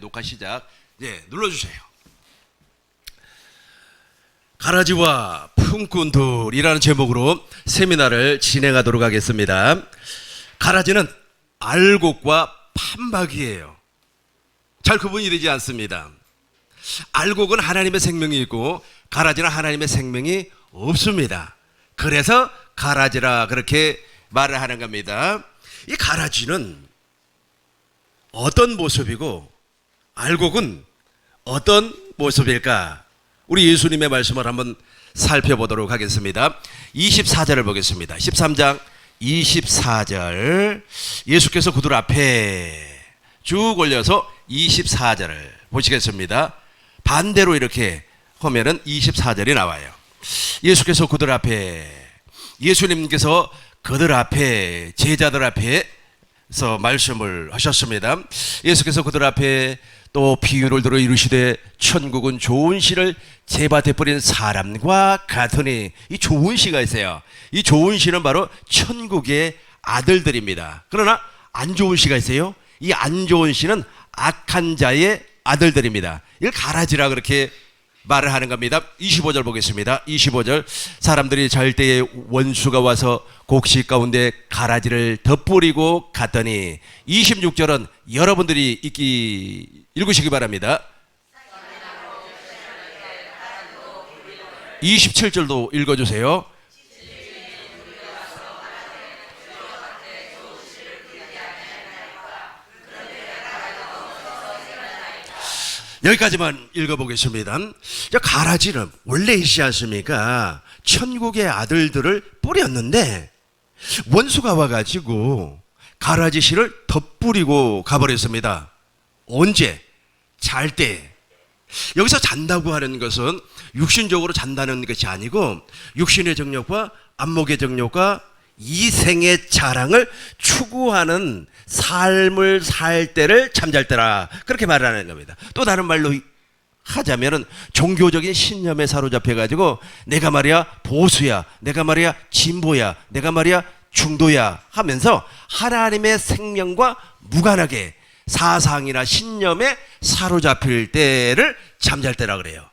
녹화 시작. 네, 눌러주세요. 가라지와 품꾼들이라는 제목으로 세미나를 진행하도록 하겠습니다. 가라지는 알곡과 판박이에요. 잘 구분이 되지 않습니다. 알곡은 하나님의 생명이 있고 가라지는 하나님의 생명이 없습니다. 그래서 가라지라 그렇게 말을 하는 겁니다. 이 가라지는 어떤 모습이고 알곡은 어떤 모습일까? 우리 예수님의 말씀을 한번 살펴보도록 하겠습니다. 24절을 보겠습니다. 13장 24절 예수께서 그들 앞에 쭉 올려서 24절을 보시겠습니다. 반대로 이렇게 하면은 24절이 나와요. 예수께서 그들 앞에, 예수님께서 그들 앞에, 제자들 앞에서 말씀을 하셨습니다. 예수께서 그들 앞에 또 비유를 들어 이르시되 천국은 좋은 씨를 제밭에 뿌린 사람과 같으니, 이 좋은 씨가 있어요. 이 좋은 씨는 바로 천국의 아들들입니다. 그러나 안 좋은 씨가 있어요. 이 안 좋은 씨는 악한 자의 아들들입니다. 이걸 가라지라 그렇게 말을 하는 겁니다. 25절 보겠습니다. 25절 사람들이 잘 때에 원수가 와서 곡식 가운데 가라지를 덧뿌리고 갔더니, 26절은 여러분들이 읽으시기 바랍니다. 27절도 읽어주세요. 여기까지만 읽어보겠습니다. 가라지는 원래 있지 않습니까? 천국의 아들들을 뿌렸는데 원수가 와가지고 가라지 씨를 덧뿌리고 가버렸습니다. 언제? 잘 때. 여기서 잔다고 하는 것은 육신적으로 잔다는 것이 아니고 육신의 정욕과 안목의 정욕과 이생의 자랑을 추구하는 삶을 살 때를 잠잘 때라 그렇게 말하는 겁니다. 또 다른 말로 하자면은 종교적인 신념에 사로잡혀 가지고 내가 말이야 보수야, 내가 말이야 진보야, 내가 말이야 중도야 하면서 하나님의 생명과 무관하게 사상이나 신념에 사로잡힐 때를 잠잘 때라 그래요.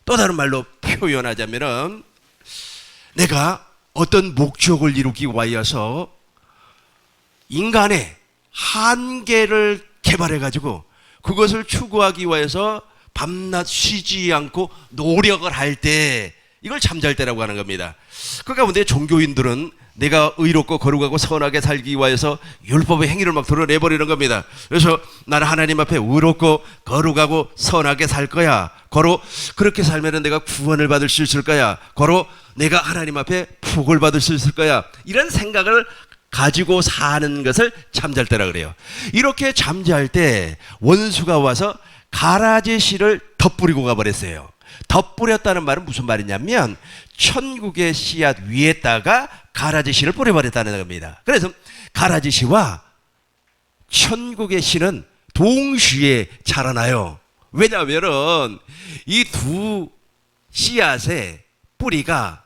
또 다른 말로 표현하자면은 내가 어떤 목적을 이루기 위하여서 인간의 한계를 개발해 가지고 그것을 추구하기 위해서 밤낮 쉬지 않고 노력을 할 때, 이걸 잠잘 때라고 하는 겁니다. 그 가운데 종교인들은 내가 의롭고 거룩하고 선하게 살기 위해서 율법의 행위를 막 드러내버리는 겁니다. 그래서 나는 하나님 앞에 의롭고 거룩하고 선하게 살 거야. 거로 그렇게 살면 내가 구원을 받을 수 있을 거야. 거로 내가 하나님 앞에 복을 받을 수 있을 거야. 이런 생각을 가지고 사는 것을 잠잘 때라 그래요. 이렇게 잠잘 때 원수가 와서 가라지 씨를 덧뿌리고 가버렸어요. 덧뿌렸다는 말은 무슨 말이냐면 천국의 씨앗 위에다가 가라지 씨를 뿌려버렸다는 겁니다. 그래서 가라지 씨와 천국의 씨는 동시에 자라나요. 왜냐하면 이 두 씨앗의 뿌리가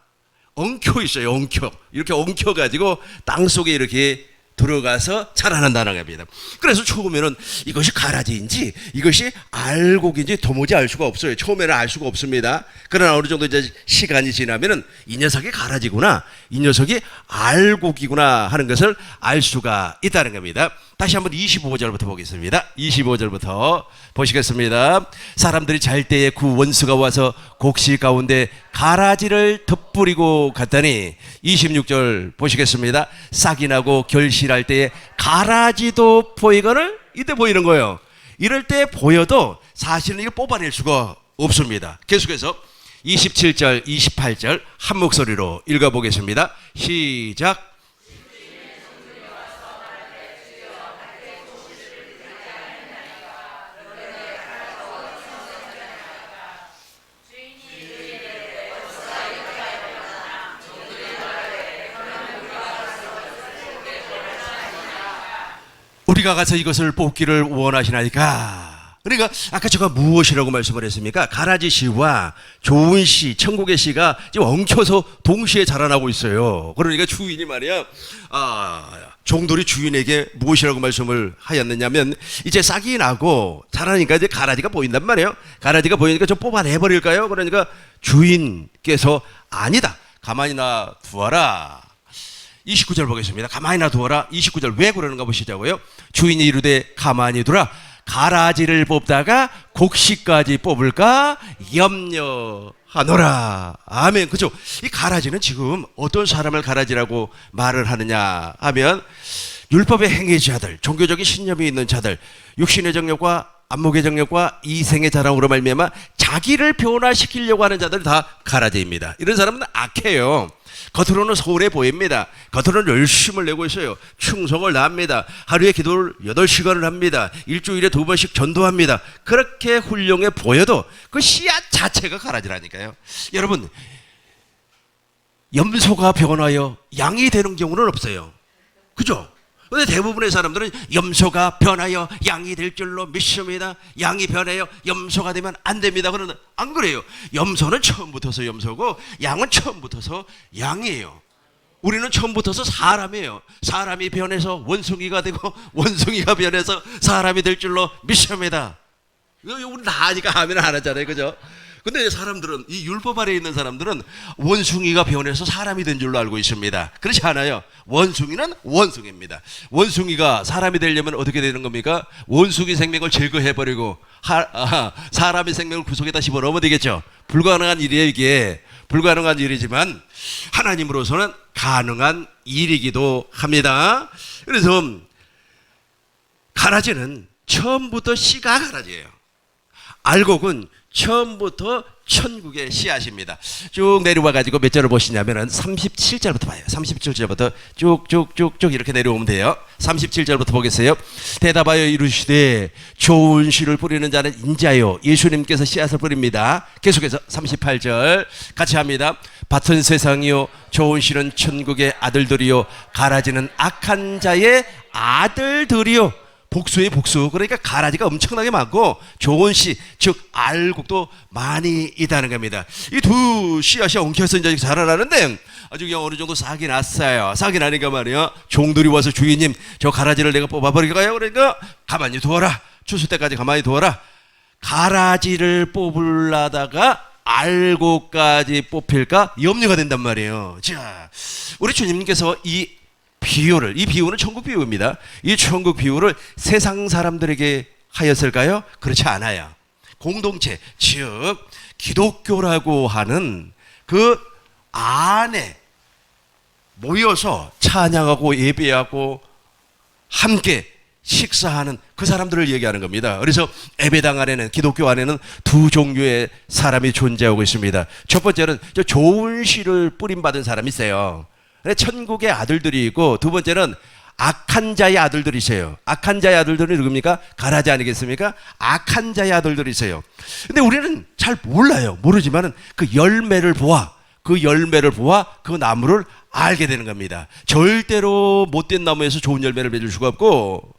엉켜 있어요. 엉켜. 이렇게 엉켜가지고 땅 속에 이렇게 들어가서 자라난다는 겁니다. 그래서 처음에는 이것이 가라지인지 이것이 알곡인지 도무지 알 수가 없어요. 처음에는 알 수가 없습니다. 그러나 어느 정도 이제 시간이 지나면은 이 녀석이 가라지구나, 이 녀석이 알곡이구나 하는 것을 알 수가 있다는 겁니다. 다시 한번 25절부터 보겠습니다. 25절부터 보시겠습니다. 사람들이 잘 때에 그 원수가 와서 곡식 가운데 가라지를 덧뿌리고 갔더니, 26절 보시겠습니다. 싹이 나고 결실할 때에 가라지도 보이거늘, 이때 보이는 거예요. 이럴 때 보여도 사실은 이걸 뽑아낼 수가 없습니다. 계속해서 27절 28절 한 목소리로 읽어보겠습니다. 시작. 우리가 가서 이것을 뽑기를 원하시나이까? 그러니까 아까 제가 무엇이라고 말씀을 했습니까? 가라지 씨와 좋은 씨, 천국의 씨가 지금 엉켜서 동시에 자라나고 있어요. 그러니까 주인이 말이야, 종들이 주인에게 무엇이라고 말씀을 하였느냐면, 이제 싹이 나고 자라니까 이제 가라지가 보인단 말이에요. 가라지가 보이니까 좀 뽑아내버릴까요? 그러니까 주인께서 아니다, 가만히 놔두어라. 29절 보겠습니다. 가만히 놔두어라. 29절 왜 그러는가 보시자고요. 주인이 이르되 가만히 두라. 가라지를 뽑다가 곡식까지 뽑을까 염려하노라. 아멘. 그죠? 이 가라지는 지금 어떤 사람을 가라지라고 말을 하느냐 하면, 율법에 행해지 자들, 종교적인 신념이 있는 자들, 육신의 정욕과 안목의 정욕과 이생의 자랑으로 말미암아 자기를 변화시키려고 하는 자들 다 가라지입니다. 이런 사람은 악해요. 겉으로는 서울해 보입니다. 겉으로는 열심을 내고 있어요. 충성을 다합니다. 하루에 기도를 8시간을 합니다. 일주일에 2번씩 전도합니다. 그렇게 훌륭해 보여도 그 씨앗 자체가 가라지라니까요. 여러분, 염소가 변하여 양이 되는 경우는 없어요. 그죠? 근데 대부분의 사람들은 염소가 변하여 양이 될 줄로 믿습니다. 양이 변하여 염소가 되면 안 됩니다. 그러나 안 그래요. 염소는 처음부터서 염소고 양은 처음부터서 양이에요. 우리는 처음부터서 사람이에요. 사람이 변해서 원숭이가 되고 원숭이가 변해서 사람이 될 줄로 믿습니다. 우리 다 아니까 아멘 안 하잖아요. 그죠? 근데 사람들은, 이 율법 아래에 있는 사람들은 원숭이가 변해서 사람이 된 줄로 알고 있습니다. 그렇지 않아요. 원숭이는 원숭이입니다. 원숭이가 사람이 되려면 어떻게 되는 겁니까? 원숭이 생명을 제거해버리고 사람의 생명을 구속에다 집어넣으면 되겠죠. 불가능한 일이에요. 이게 불가능한 일이지만 하나님으로서는 가능한 일이기도 합니다. 그래서 가라지는 처음부터 씨가 가라지예요. 알곡은 처음부터 천국의 씨앗입니다. 쭉 내려와 가지고 몇 절을 보시냐면은 37절부터 봐요. 37절부터 쭉쭉쭉쭉 이렇게 내려오면 돼요. 37절부터 보겠어요. 대답하여 이르시되 좋은 씨를 뿌리는 자는 인자요 예수님께서 씨앗을 뿌립니다. 계속해서 38절 같이 합니다. 밭은 세상이요 좋은 씨는 천국의 아들들이요 가라지는 악한 자의 아들들이요. 복수의 복수. 그러니까 가라지가 엄청나게 많고 좋은 씨, 즉 알곡도 많이 있다는 겁니다. 이 두 씨앗이 엉켜서 이제 자라나는데 아주 그냥 어느 정도 싹이 났어요. 싹이 나니까 말이야, 종들이 와서 주인님 저 가라지를 내가 뽑아버릴까요? 그러니까 가만히 두어라. 추수 때까지 가만히 두어라. 가라지를 뽑으려다가 알곡까지 뽑힐까 염려가 된단 말이에요. 자, 우리 주님께서 이 비유는 천국 비유입니다. 이 천국 비유를 세상 사람들에게 하였을까요? 그렇지 않아요. 공동체, 즉 기독교라고 하는 그 안에 모여서 찬양하고 예배하고 함께 식사하는 그 사람들을 얘기하는 겁니다. 그래서 예배당 안에는, 기독교 안에는 두 종류의 사람이 존재하고 있습니다. 첫 번째는 저 좋은 씨를 뿌림받은 사람이 있어요. 천국의 아들들이 있고, 두 번째는 악한 자의 아들들이 있어요. 악한 자의 아들들은 누굽니까? 가라지 아니겠습니까? 악한 자의 아들들이 있어요. 근데 우리는 잘 몰라요. 모르지만은 그 열매를 보아 그 나무를 알게 되는 겁니다. 절대로 못된 나무에서 좋은 열매를 맺을 수가 없고,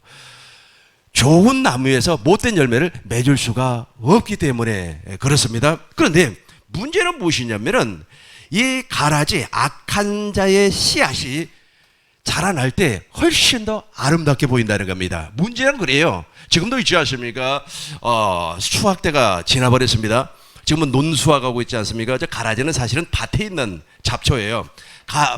좋은 나무에서 못된 열매를 맺을 수가 없기 때문에 그렇습니다. 그런데 문제는 무엇이냐면은 이 가라지, 악한 자의 씨앗이 자라날 때 훨씬 더 아름답게 보인다는 겁니다. 문제는 그래요. 지금도 있지 않습니까? 수확 때가 지나버렸습니다. 지금은 논수확하고 있지 않습니까? 저 가라지는 사실은 밭에 있는 잡초예요.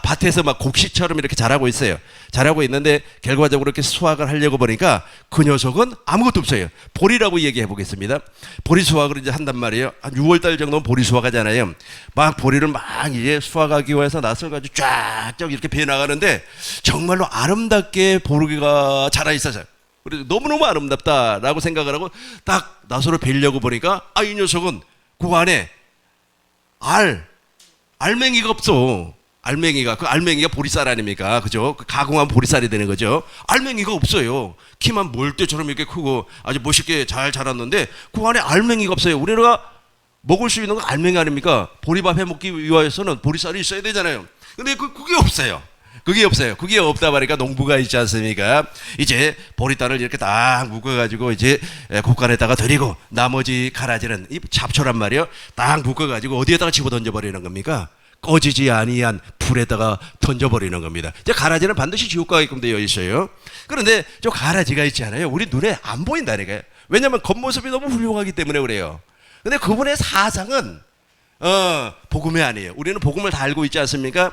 밭에서 막 곡식처럼 이렇게 자라고 있어요. 자라고 있는데 결과적으로 이렇게 수확을 하려고 보니까 그 녀석은 아무것도 없어요. 보리라고 얘기해 보겠습니다. 보리 수확을 이제 한단 말이에요. 한 6월달 정도면 보리 수확하잖아요. 막 보리를 막 이제 수확하기 위해서 낫을 가지고 쫙쫙 이렇게 베어 나가는데 정말로 아름답게 보리가 자라 있어서 그래서 너무너무 아름답다라고 생각을 하고 딱 나서로 베려고 보니까 이 녀석은 그 안에 알맹이가 없어. 알맹이가 보리쌀 아닙니까? 그죠? 그 가공한 보리쌀이 되는 거죠. 알맹이가 없어요. 키만 몰대처럼 이렇게 크고 아주 멋있게 잘 자랐는데 그 안에 알맹이가 없어요. 우리가 먹을 수 있는 건 알맹이 아닙니까? 보리밥 해 먹기 위해서는 보리쌀이 있어야 되잖아요. 근데 그게 없어요. 그게 없어요. 그게 없다 보니까 농부가 있지 않습니까? 이제 보리단을 이렇게 딱 묶어가지고 이제 곡간에다가 들이고 나머지 가라지는 이 잡초란 말이요. 딱 묶어가지고 어디에다가 집어 던져버리는 겁니까? 꺼지지 아니한 불에다가 던져버리는 겁니다. 이제 가라지는 반드시 지옥 가게끔 되어 있어요. 그런데 저 가라지가 있잖아요. 우리 눈에 안 보인다니까요. 왜냐하면 겉모습이 너무 훌륭하기 때문에 그래요. 근데 그분의 사상은 복음이 아니에요. 우리는 복음을 다 알고 있지 않습니까?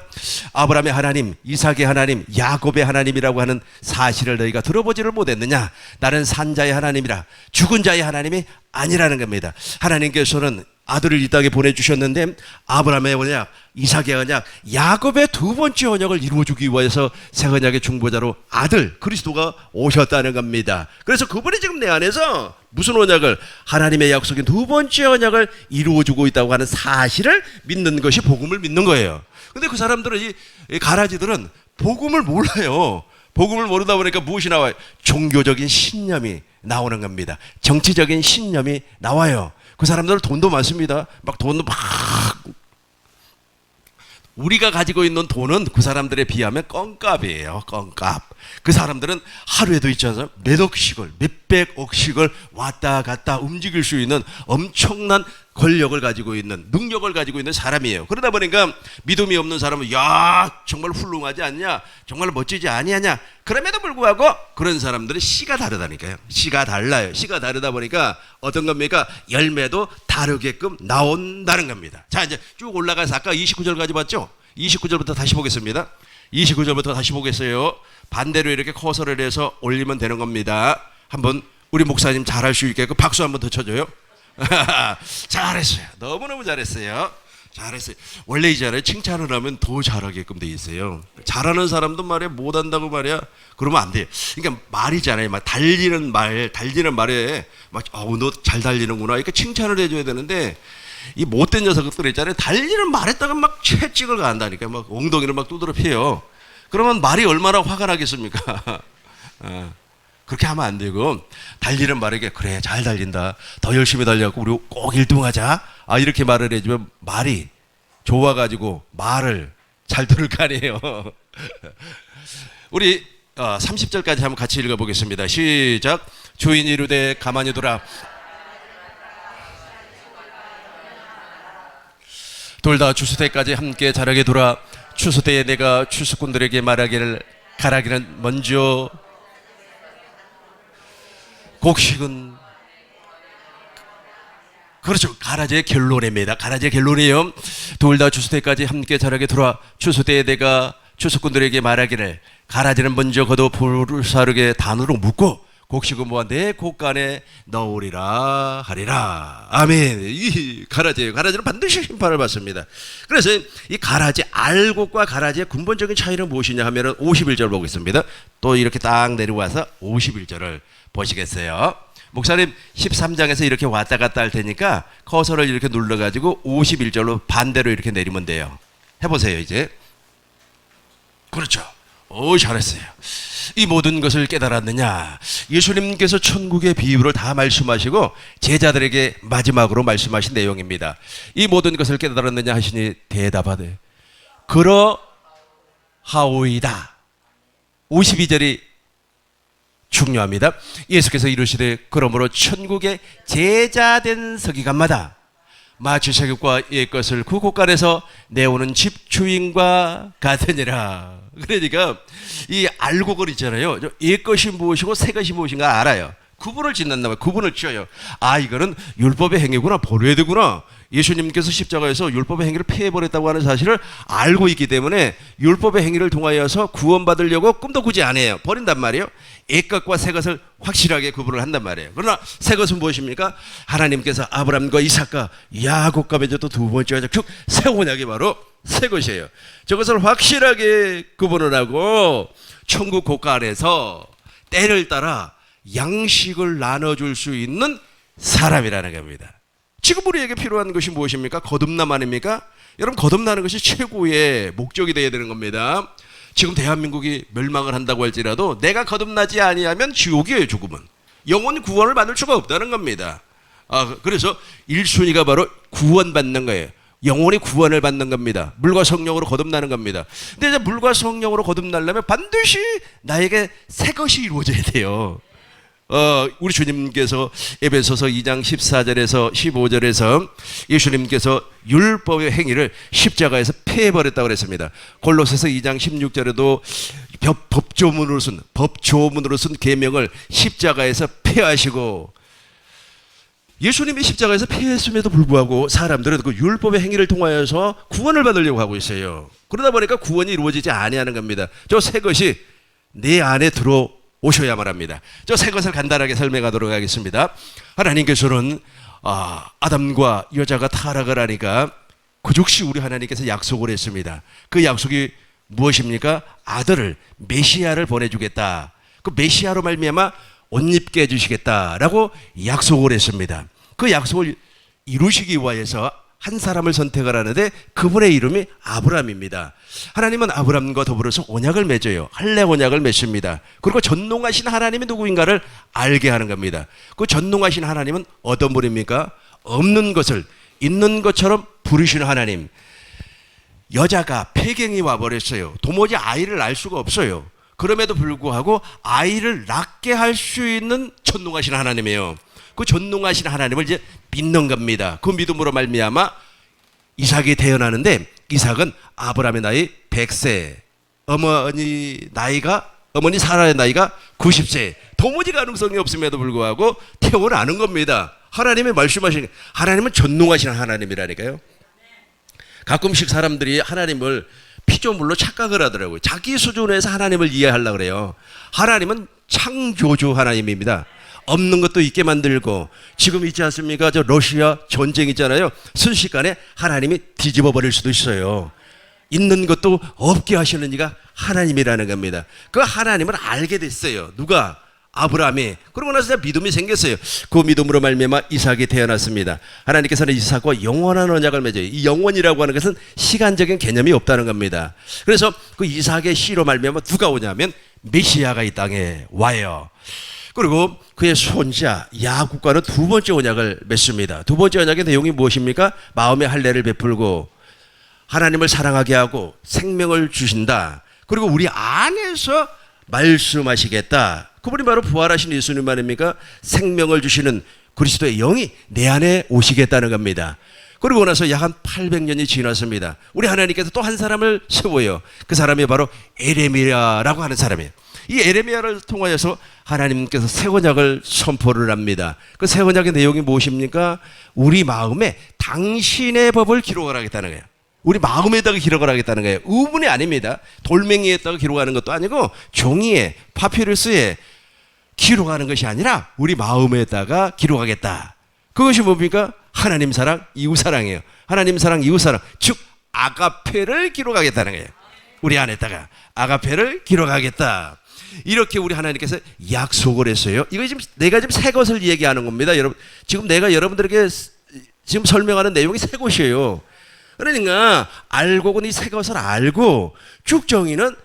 아브라함의 하나님, 이삭의 하나님, 야곱의 하나님이라고 하는 사실을 너희가 들어보지를 못했느냐? 나는 산자의 하나님이라 죽은 자의 하나님이 아니라는 겁니다. 하나님께서는 아들을 이 땅에 보내주셨는데 아브라함의 언약, 이삭의 언약, 야곱의 두 번째 언약을 이루어주기 위해서 새 언약의 중보자로 아들 그리스도가 오셨다는 겁니다. 그래서 그분이 지금 내 안에서 무슨 언약을, 하나님의 약속인 두 번째 언약을 이루어주고 있다고 하는 사실을 믿는 것이 복음을 믿는 거예요. 근데 그 사람들은 이 가라지들은 복음을 몰라요. 복음을 모르다 보니까 무엇이 나와요? 종교적인 신념이 나오는 겁니다. 정치적인 신념이 나와요. 그 사람들은 돈도 많습니다. 막 돈도 막, 우리가 가지고 있는 돈은 그 사람들에 비하면 껌값이에요. 껌값. 그 사람들은 하루에도 있잖아요. 몇억씩을, 몇백억씩을 왔다 갔다 움직일 수 있는 엄청난 권력을 가지고 있는, 능력을 가지고 있는 사람이에요. 그러다 보니까 믿음이 없는 사람은 야 정말 훌륭하지 않냐, 정말 멋지지 아니하냐. 그럼에도 불구하고 그런 사람들은 씨가 다르다니까요. 씨가 달라요. 씨가 다르다 보니까 어떤 겁니까? 열매도 다르게끔 나온다는 겁니다. 자, 이제 쭉 올라가서 아까 29절까지 봤죠? 29절부터 다시 보겠습니다. 29절부터 다시 보겠어요. 반대로 이렇게 커서를 해서 올리면 되는 겁니다. 한번 우리 목사님 잘할 수 있게 박수 한번 더 쳐줘요. 잘했어요. 너무너무 잘했어요. 잘했어요. 원래 이잖아요. 칭찬을 하면 더 잘하게끔 돼 있어요. 잘하는 사람도 말이야 못한다고 말이야 그러면 안 돼요. 그러니까 말이잖아요. 막 달리는 말에 막 너 잘 달리는구나 이렇게 칭찬을 해줘야 되는데 이 못된 녀석들 있잖아요. 달리는 말에다가 막 채찍을 간다니까 막 엉덩이를 막 두드려 패요. 그러면 말이 얼마나 화가 나겠습니까? 그렇게 하면 안 되고 달리는 말에게 그래 잘 달린다 더 열심히 달려갖고 우리 꼭 1등하자 이렇게 말을 해주면 말이 좋아가지고 말을 잘 들을 거 아니에요. 우리 30절까지 한번 같이 읽어보겠습니다. 시작. 주인이 이르되 가만히 두라 둘 다 추수 때까지 함께 자라게 두라 추수 때에 내가 추수꾼들에게 말하기를 가라기는 먼저 곡식은 그렇죠. 가라지의 결론입니다. 가라지의 결론이에요. 둘 다 추수 때까지 함께 자라게 두라 추수 때에 내가 추수꾼들에게 말하기를 가라지는 먼저 걷어 불사르게 단으로 묶고 곡식은 뭐가 내 곡간에 넣으리라 하리라. 아멘. 이 가라지예요. 가라지는 반드시 심판을 받습니다. 그래서 이 가라지 알곡과 가라지의 근본적인 차이는 무엇이냐 하면은 51절 보겠습니다. 또 이렇게 딱 내려와서 51절을 보시겠어요? 목사님 13장에서 이렇게 왔다 갔다 할 테니까 커서를 이렇게 눌러가지고 51절로 반대로 이렇게 내리면 돼요. 해보세요 이제. 그렇죠. 오 잘했어요. 이 모든 것을 깨달았느냐? 예수님께서 천국의 비유를 다 말씀하시고 제자들에게 마지막으로 말씀하신 내용입니다. 이 모든 것을 깨달았느냐 하시니 대답하되 그러하오이다. 52절이 중요합니다. 예수께서 이르시되 그러므로 천국의 제자된 서기관마다 마취세급과 옛것을 그 곳간에서 내오는 집주인과 같으니라. 그러니까 이 알곡을 있잖아요. 옛것이 무엇이고 새것이 무엇인가 알아요. 구분을 짓는다 말이에요. 구분을 지어요. 이거는 율법의 행위구나. 버려야 되구나. 예수님께서 십자가에서 율법의 행위를 폐해버렸다고 하는 사실을 알고 있기 때문에 율법의 행위를 통하여서 구원받으려고 꿈도 꾸지 않아요. 버린단 말이에요. 옛것과 새것을 확실하게 구분을 한단 말이에요. 그러나 새것은 무엇입니까? 하나님께서 아브라함과 이삭과 야곱과 맺었던 두 번째 새 언약이 바로 새것이에요. 저것을 확실하게 구분을 하고 천국 곳간에서 때를 따라 양식을 나눠줄 수 있는 사람이라는 겁니다. 지금 우리에게 필요한 것이 무엇입니까? 거듭남 아닙니까? 여러분 거듭나는 것이 최고의 목적이 되어야 되는 겁니다. 지금 대한민국이 멸망을 한다고 할지라도 내가 거듭나지 아니하면 지옥이에요. 죽음은 영원 구원을 받을 수가 없다는 겁니다. 그래서 1순위가 바로 구원받는 거예요. 영원히 구원을 받는 겁니다. 물과 성령으로 거듭나는 겁니다. 근데 이제 물과 성령으로 거듭나려면 반드시 나에게 새 것이 이루어져야 돼요. 우리 주님께서 에베소서 2장 14절에서 15절에서 예수님께서 율법의 행위를 십자가에서 폐해버렸다고 그랬습니다. 골로새서 2장 16절에도 법조문으로 쓴 계명을 십자가에서 폐하시고, 예수님이 십자가에서 폐했음에도 불구하고 사람들은 그 율법의 행위를 통하여서 구원을 받으려고 하고 있어요. 그러다 보니까 구원이 이루어지지 아니하는 겁니다. 저 새 것이 내 안에 들어오셔야만 합니다. 저 새 것을 간단하게 설명하도록 하겠습니다. 하나님께서는 아담과 여자가 타락을 하니까 그 즉시 우리 하나님께서 약속을 했습니다. 그 약속이 무엇입니까? 아들을, 메시아를 보내주겠다. 그 메시아로 말미암아 옷 입게 해주시겠다라고 약속을 했습니다. 그 약속을 이루시기 위해서 한 사람을 선택을 하는데 그분의 이름이 아브람입니다. 하나님은 아브람과 더불어서 언약을 맺어요. 할례 언약을 맺습니다. 그리고 전능하신 하나님이 누구인가를 알게 하는 겁니다. 그 전능하신 하나님은 어떤 분입니까? 없는 것을 있는 것처럼 부르시는 하나님. 여자가 폐경이 와버렸어요. 도무지 아이를 낳을 수가 없어요. 그럼에도 불구하고 아이를 낳게 할 수 있는 전능하신 하나님이에요. 그 전능하신 하나님을 이제 믿는 겁니다. 그 믿음으로 말미암아 이삭이 태어나는데, 이삭은 아브라함의 나이 100세, 어머니 사라의 나이가 90세. 도무지 가능성이 없음에도 불구하고 태어나는 겁니다. 하나님이 말씀하신, 하나님은 전능하신 하나님이라니까요. 가끔씩 사람들이 하나님을 피조물로 착각을 하더라고요. 자기 수준에서 하나님을 이해하려고 그래요. 하나님은 창조주 하나님입니다. 없는 것도 있게 만들고, 지금 있지 않습니까? 저 러시아 전쟁 있잖아요. 순식간에 하나님이 뒤집어 버릴 수도 있어요. 있는 것도 없게 하시는 이가 하나님이라는 겁니다. 그 하나님을 알게 됐어요. 누가? 아브라함이. 그러고 나서 믿음이 생겼어요. 그 믿음으로 말미암아 이삭이 태어났습니다. 하나님께서는 이삭과 영원한 언약을 맺어요. 이 영원이라고 하는 것은 시간적인 개념이 없다는 겁니다. 그래서 그 이삭의 씨로 말미암아 누가 오냐면 메시아가 이 땅에 와요. 그리고 그의 손자 야곱과는 두 번째 언약을 맺습니다. 두 번째 언약의 내용이 무엇입니까? 마음의 할례를 베풀고 하나님을 사랑하게 하고 생명을 주신다. 그리고 우리 안에서 말씀하시겠다. 그분이 바로 부활하신 예수님 아닙니까? 생명을 주시는 그리스도의 영이 내 안에 오시겠다는 겁니다. 그리고 나서 약 한 800년이 지났습니다. 우리 하나님께서 또 한 사람을 세워요. 그 사람이 바로 에레미야라고 하는 사람이에요. 이 에레미야를 통하여서 하나님께서 새 언약을 선포를 합니다. 그 새 언약의 내용이 무엇입니까? 우리 마음에 당신의 법을 기록을 하겠다는 거예요. 우리 마음에다가 기록을 하겠다는 거예요. 의문이 아닙니다. 돌멩이에다가 기록하는 것도 아니고 종이에, 파피루스에 기록하는 것이 아니라 우리 마음에다가 기록하겠다. 그것이 뭡니까? 하나님 사랑, 이웃 사랑이에요. 하나님 사랑, 이웃 사랑, 즉 아가페를 기록하겠다는 거예요. 우리 안에다가 아가페를 기록하겠다. 이렇게 우리 하나님께서 약속을 했어요. 이거 지금 내가 지금 새 것을 얘기하는 겁니다. 여러분, 지금 내가 여러분들에게 지금 설명하는 내용이 새 것이에요. 그러니까 알고는 이 새 것을 알고 쭉정이는,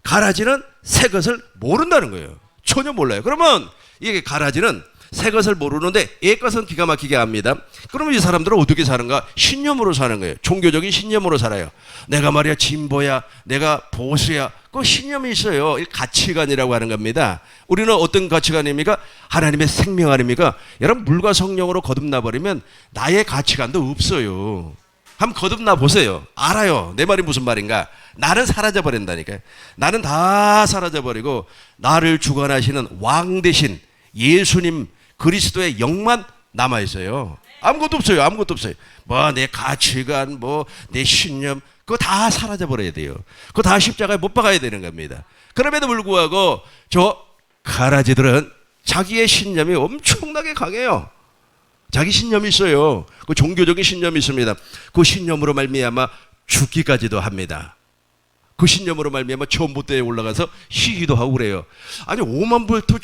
가라지는 새 것을 모른다는 거예요. 전혀 몰라요. 그러면 이게 가라지는 새 것을 모르는데 옛 것은 기가 막히게 합니다. 그러면 이 사람들은 어떻게 사는가? 신념으로 사는 거예요. 종교적인 신념으로 살아요. 내가 말이야 진보야, 내가 보수야. 그 신념이 있어요. 이 가치관이라고 하는 겁니다. 우리는 어떤 가치관입니까? 하나님의 생명 아닙니까? 여러분, 물과 성령으로 거듭나 버리면 나의 가치관도 없어요. 한번 거듭나 보세요. 알아요. 내 말이 무슨 말인가? 나는 사라져 버린다니까요. 나는 다 사라져 버리고 나를 주관하시는 왕 대신 예수님 그리스도의 영만 남아 있어요. 아무것도 없어요. 아무것도 없어요. 뭐 내 가치관, 뭐 내 신념, 그거 다 사라져 버려야 돼요. 그거 다 십자가에 못 박아야 되는 겁니다. 그럼에도 불구하고 저 가라지들은 자기의 신념이 엄청나게 강해요. 자기 신념이 있어요. 그 종교적인 신념이 있습니다. 그 신념으로 말미암아 죽기까지도 합니다. 그 신념으로 말미암아 전봇대에 올라가서 시기도 하고 그래요. 아니 5만 볼트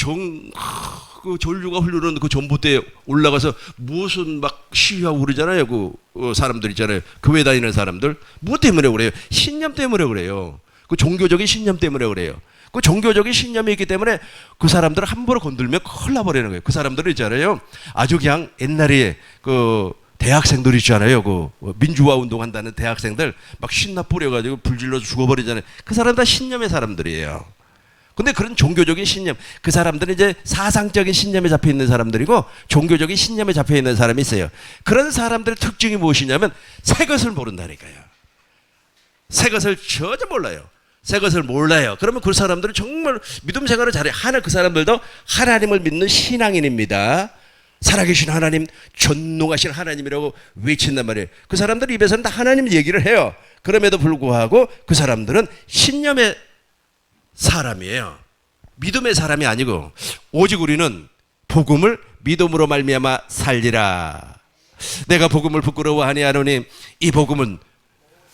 그 전류가 흐르는 그 전봇대에 올라가서 무슨 막 시위하고 그러잖아요. 그 사람들 있잖아요. 교회 다니는 사람들. 뭐 때문에 그래요? 신념 때문에 그래요. 그 종교적인 신념 때문에 그래요. 그 종교적인 신념이 있기 때문에 그 사람들을 함부로 건들면 큰일 나버리는 거예요. 그 사람들은 있잖아요. 아주 그냥 옛날에 그 대학생들 있잖아요. 그 민주화 운동한다는 대학생들 막 신나 뿌려가지고 불질러서 죽어버리잖아요. 그 사람 다 신념의 사람들이에요. 근데 그런 종교적인 신념, 그 사람들은 이제 사상적인 신념에 잡혀 있는 사람들이고 종교적인 신념에 잡혀 있는 사람이 있어요. 그런 사람들의 특징이 무엇이냐면 새 것을 모른다니까요. 새 것을 전혀 몰라요. 새 것을 몰라요. 그러면 그 사람들은 정말 믿음 생활을 잘해요. 그 사람들도 하나님을 믿는 신앙인입니다. 살아계신 하나님, 전능하신 하나님이라고 외친단 말이에요. 그 사람들 입에서는 다 하나님 얘기를 해요. 그럼에도 불구하고 그 사람들은 신념의 사람이에요. 믿음의 사람이 아니고 오직 우리는 복음을 믿음으로 말미암아 살리라. 내가 복음을 부끄러워하니 하노니 이 복음은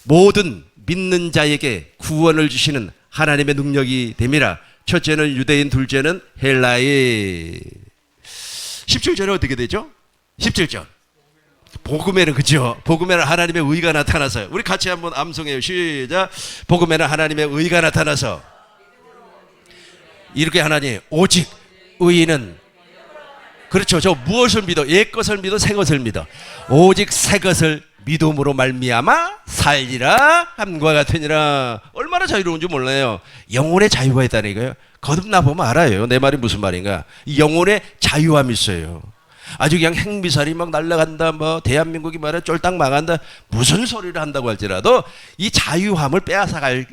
모든 믿는 자에게 구원을 주시는 하나님의 능력이 됨이라. 첫째는 유대인, 둘째는 헬라인. 17절에 어떻게 되죠? 17절. 복음에는 그죠? 복음에는 하나님의 의가 나타나서, 우리 같이 한번 암송해요. 시작. 복음에는 하나님의 의가 나타나서 이렇게 하나님 오직 의인은, 그렇죠. 저 무엇을 믿어? 옛 것을 믿어? 새 것을 믿어? 오직 새 것을 믿음으로 말미암아 살리라 함과 같으니라. 얼마나 자유로운지 몰라요. 영혼의 자유가 있다는 이거예요. 거듭나 보면 알아요. 내 말이 무슨 말인가. 영혼의 자유함이 있어요. 아주 그냥 핵미사일이 막 날아간다, 뭐 대한민국이 말해 쫄딱 망한다, 무슨 소리를 한다고 할지라도 이 자유함을 빼앗아갈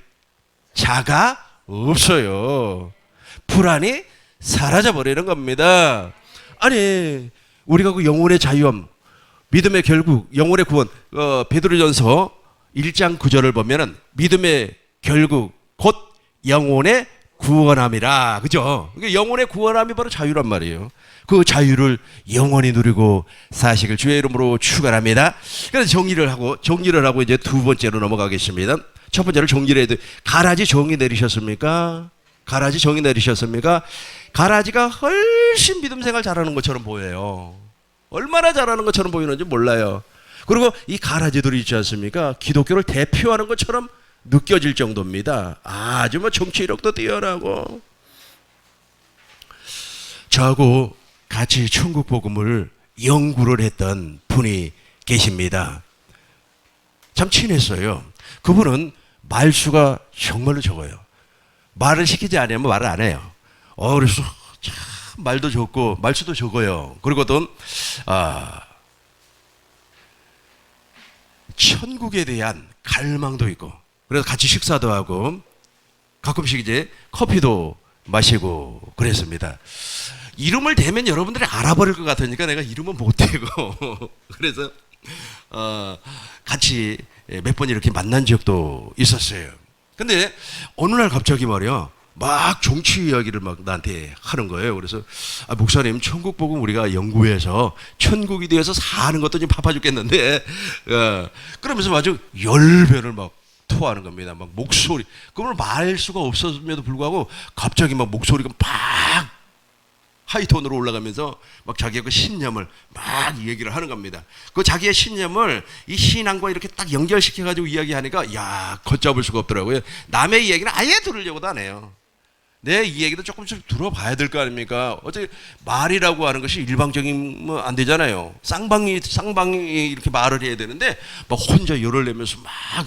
자가 없어요. 불안이 사라져 버리는 겁니다. 아니 우리가 그 영혼의 자유함, 믿음의 결국, 영혼의 구원, 베드로전서 1장 9절을 보면은 믿음의 결국 곧 영혼의 구원함이라. 그죠? 영혼의 구원함이 바로 자유란 말이에요. 그 자유를 영원히 누리고 사시길 주의 이름으로 축원합니다. 그래서 정리를 하고 이제 두 번째로 넘어가겠습니다. 첫 번째로 정리를 해도, 가라지 정의 내리셨습니까? 가라지 정의 내리셨습니까? 가라지가 훨씬 믿음 생활 잘하는 것처럼 보여요. 얼마나 잘하는 것처럼 보이는지 몰라요. 그리고 이 가라지들이 있지 않습니까? 기독교를 대표하는 것처럼 느껴질 정도입니다. 아주 뭐 정치 이력도 뛰어나고. 저하고 같이 천국 복음을 연구를 했던 분이 계십니다. 참 친했어요. 그분은 말수가 정말로 적어요. 말을 시키지 않으면 말을 안 해요. 그래서 참 말도 적고 말수도 적어요. 그리고 또 천국에 대한 갈망도 있고, 그래서 같이 식사도 하고 가끔씩 이제 커피도 마시고 그랬습니다. 이름을 대면 여러분들이 알아버릴 것 같으니까 내가 이름은 못 대고 그래서 같이 몇 번 이렇게 만난 적도 있었어요. 근데 어느 날 갑자기 말이야, 막 정치 이야기를 막 나한테 하는 거예요. 그래서 목사님, 천국 복음 우리가 연구해서 천국에 대해서 사는 것도 좀 바빠 죽겠는데 그러면서 아주 열변을 막 토하는 겁니다. 막 목소리, 그걸 말 수가 없었음에도 불구하고 갑자기 막 목소리가 막 하이톤으로 올라가면서 막 자기의 그 신념을 막 얘기를 하는 겁니다. 그 자기의 신념을 이 신앙과 이렇게 딱 연결시켜가지고 이야기하니까, 야, 걷잡을 수가 없더라고요. 남의 이야기는 아예 들으려고도 안 해요. 내 이 얘기도 조금씩 들어봐야 될 거 아닙니까? 어차피 말이라고 하는 것이 일방적이면 안 되잖아요. 쌍방이 이렇게 말을 해야 되는데 막 혼자 열을 내면서 막,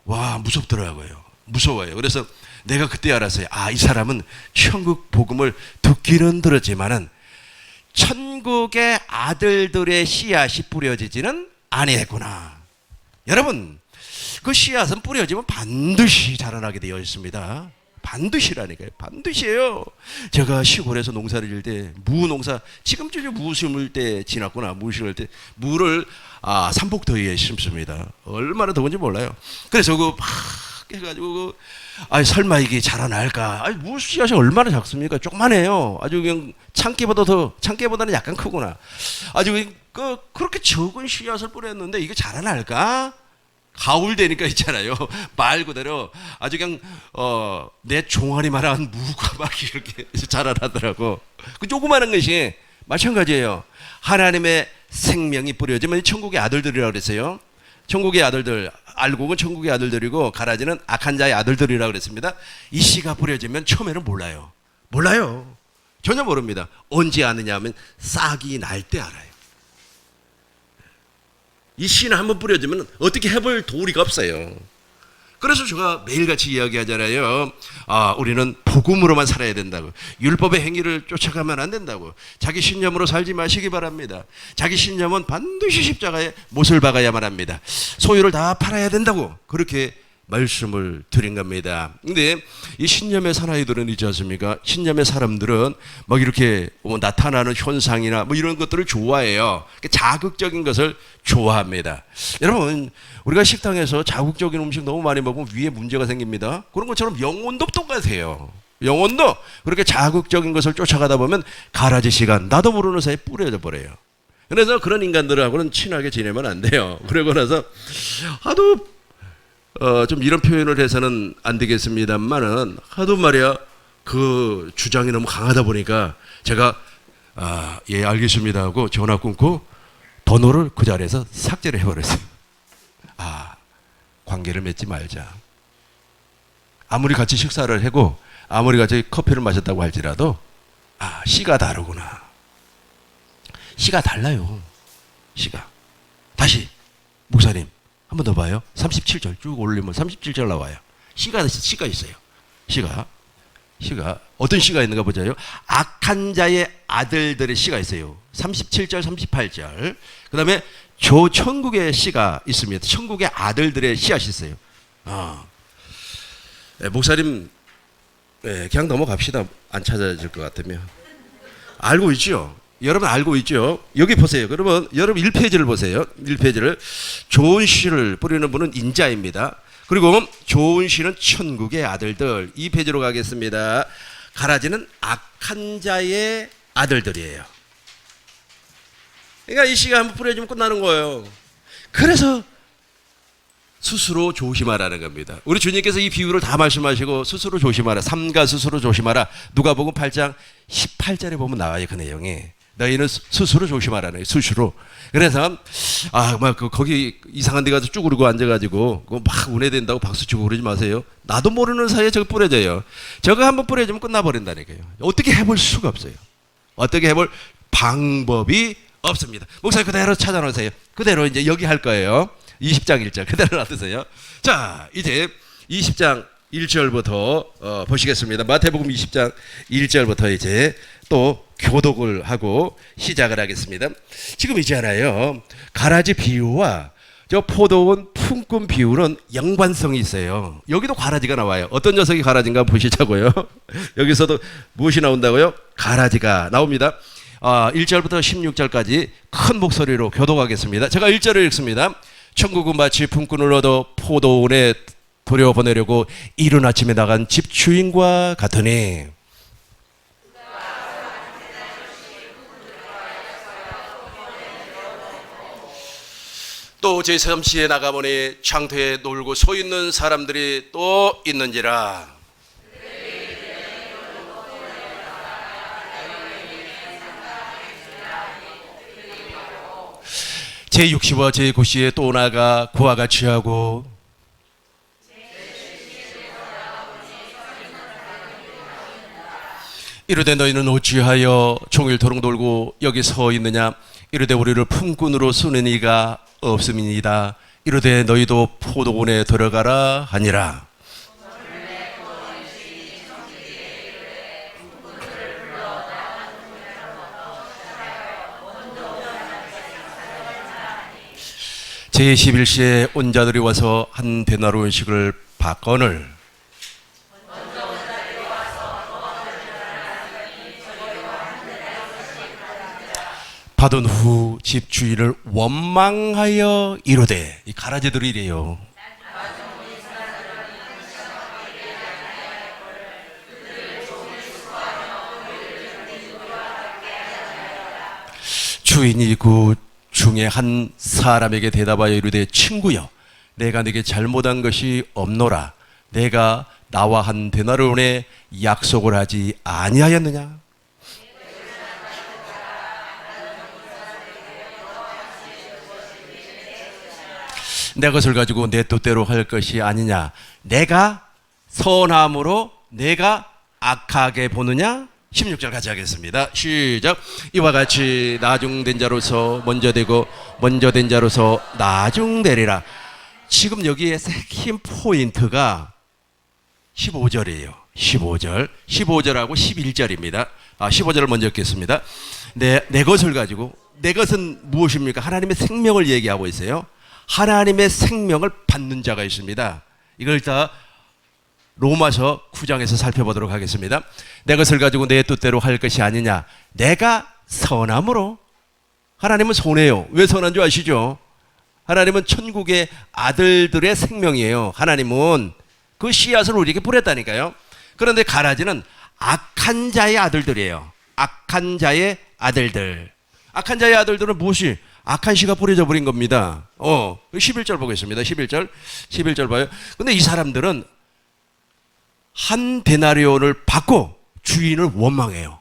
와, 무섭더라고요. 무서워요. 그래서 내가 그때 알았어요. 이 사람은 천국 복음을 듣기는 들었지만은 천국의 아들들의 씨앗이 뿌려지지는 아니했구나. 여러분, 그 씨앗은 뿌려지면 반드시 자라나게 되어 있습니다. 반드시라니까요. 반드시예요. 제가 시골에서 농사를 지을 때, 무농사, 지금쯤 무 심을 때 지났구나. 무 심을 때 무를 삼복더위에 심습니다. 얼마나 더운지 몰라요. 그래서 막 해가지고 설마 이게 자라날까? 무 씨앗이 얼마나 작습니까? 조그만해요. 아주 그냥 참깨보다는 약간 크구나. 아주 그렇게 적은 씨앗을 뿌렸는데 이게 자라날까? 가을 되니까 있잖아요. 말 그대로 아주 그냥 내 종아리만한 무가 막 이렇게 자라나더라고. 그 조그마한 것이 마찬가지예요. 하나님의 생명이 뿌려지면 천국의 아들들이라고 그랬어요. 천국의 아들들, 알곡은 천국의 아들들이고 가라지는 악한 자의 아들들이라고 그랬습니다. 이 씨가 뿌려지면 처음에는 몰라요. 전혀 모릅니다. 언제 아느냐 하면 싹이 날 때 알아요. 이 씨는 한번 뿌려지면 어떻게 해볼 도리가 없어요. 그래서 제가 매일같이 이야기하잖아요. 우리는 복음으로만 살아야 된다고. 율법의 행위를 쫓아가면 안 된다고. 자기 신념으로 살지 마시기 바랍니다. 자기 신념은 반드시 십자가에 못을 박아야만 합니다. 소유를 다 팔아야 된다고. 그렇게 말씀을 드린 겁니다. 근데 이 신념의 사나이들은 있지 않습니까? 신념의 사람들은 막 이렇게 나타나는 현상이나 뭐 이런 것들을 좋아해요. 자극적인 것을 좋아합니다. 여러분, 우리가 식당에서 자극적인 음식 너무 많이 먹으면 위에 문제가 생깁니다. 그런 것처럼 영혼도 똑같아요. 영혼도 그렇게 자극적인 것을 쫓아가다 보면 가라지 시간 나도 모르는 사이에 뿌려져 버려요. 그래서 그런 인간들하고는 친하게 지내면 안 돼요. 그러고 나서 하도 좀 이런 표현을 해서는 안 되겠습니다만은 하도 말이야 그 주장이 너무 강하다 보니까 제가 예 알겠습니다 하고 전화 끊고 번호를 그 자리에서 삭제를 해버렸어요. 관계를 맺지 말자. 아무리 같이 식사를 하고 아무리 같이 커피를 마셨다고 할지라도 씨가 다르구나. 씨가 달라요. 씨가. 다시 목사님 한 번 더 봐요. 37절 쭉 올리면 37절 나와요. 씨가 있어요. 씨가 어떤 씨가 있는가 보자요. 악한 자의 아들들의 씨가 있어요. 37절 38절. 그 다음에 천국의 씨가 있습니다. 천국의 아들들의 씨앗이 있어요. 목사님 그냥 넘어갑시다. 안 찾아질 것 같으면. 알고 있죠? 여러분 알고 있죠? 여기 보세요. 그러면 여러분 1페이지를 보세요. 1페이지를. 좋은 씨를 뿌리는 분은 인자입니다. 그리고 좋은 씨는 천국의 아들들. 2페이지로 가겠습니다. 가라지는 악한 자의 아들들이에요. 그러니까 이 씨가 한번 뿌려주면 끝나는 거예요. 그래서 스스로 조심하라는 겁니다. 우리 주님께서 이 비유를 다 말씀하시고 스스로 조심하라. 삼가 스스로 조심하라. 누가복음 8장 18절에 보면 나와요. 그 내용이. 너희는 스스로 조심하라는 거예요. 스스로. 그래서 거기 이상한 데 가서 쭈그리고 앉아가지고 막 운해된다고 박수치고 그러지 마세요. 나도 모르는 사이에 저거 뿌려져요. 저거 한번 뿌려주면 끝나버린다니까요. 어떻게 해볼 수가 없어요. 어떻게 해볼 방법이 없습니다. 목사님 그대로 찾아놓으세요. 그대로 이제 여기 할 거예요. 20장 1절 그대로 놔두세요. 자, 이제 20장 1절부터 보시겠습니다. 마태복음 20장 1절부터 이제 또 교독을 하고 시작을 하겠습니다. 지금 있잖아요. 가라지 비유와 저 포도원 품꾼 비유는 연관성이 있어요. 여기도 가라지가 나와요. 어떤 녀석이 가라지인가 보시자고요. 여기서도 무엇이 나온다고요? 가라지가 나옵니다. 1절부터 16절까지 큰 목소리로 교독하겠습니다. 제가 1절을 읽습니다. 천국은 마치 품꾼을 얻어 포도원에 돌려보내려고 이른 아침에 나간 집주인과 같으니 또 제3시에 나가보니 창터에 놀고 서 있는 사람들이 또 있는지라. 제60와 제9시에 또 나가 그와 같이 하고 이르되 너희는 어찌하여 종일토록 놀고 여기 서 있느냐. 이르되 우리를 품꾼으로 쓰는 이가 없음이니이다. 이르되 너희도 포도원에 들어가라 하니라. 제11시에 온 자들이 와서 한 데나리온씩을 받거늘 받은 후 집주인을 원망하여 이르되, 이 가라지들이 이래요. 주인이 그 중에 한 사람에게 대답하여 이르되, 친구여, 내가 네게 잘못한 것이 없노라. 내가 나와 한 데나리온에 약속을 하지 아니하였느냐? 내 것을 가지고 내 뜻대로 할 것이 아니냐? 내가 선함으로 내가 악하게 보느냐? 16절 같이 하겠습니다. 시작. 이와 같이 나중된 자로서 먼저 되고 먼저 된 자로서 나중되리라. 지금 여기에 핵심 포인트가 15절이에요. 15절하고 11절입니다. 15절을 먼저 읽겠습니다. 내 것을 가지고, 내 것은 무엇입니까? 하나님의 생명을 얘기하고 있어요. 하나님의 생명을 받는 자가 있습니다. 이걸 다 로마서 9장에서 살펴보도록 하겠습니다. 내 것을 가지고 내 뜻대로 할 것이 아니냐. 내가 선함으로. 하나님은 선해요. 왜 선한 줄 아시죠? 하나님은 천국의 아들들의 생명이에요. 하나님은 그 씨앗을 우리에게 뿌렸다니까요. 그런데 가라지는 악한 자의 아들들이에요. 악한 자의 아들들. 악한 자의 아들들은 무엇이? 악한 씨가 뿌려져 버린 겁니다. 11절 보겠습니다. 11절 봐요. 근데 이 사람들은 한 데나리온을 받고 주인을 원망해요.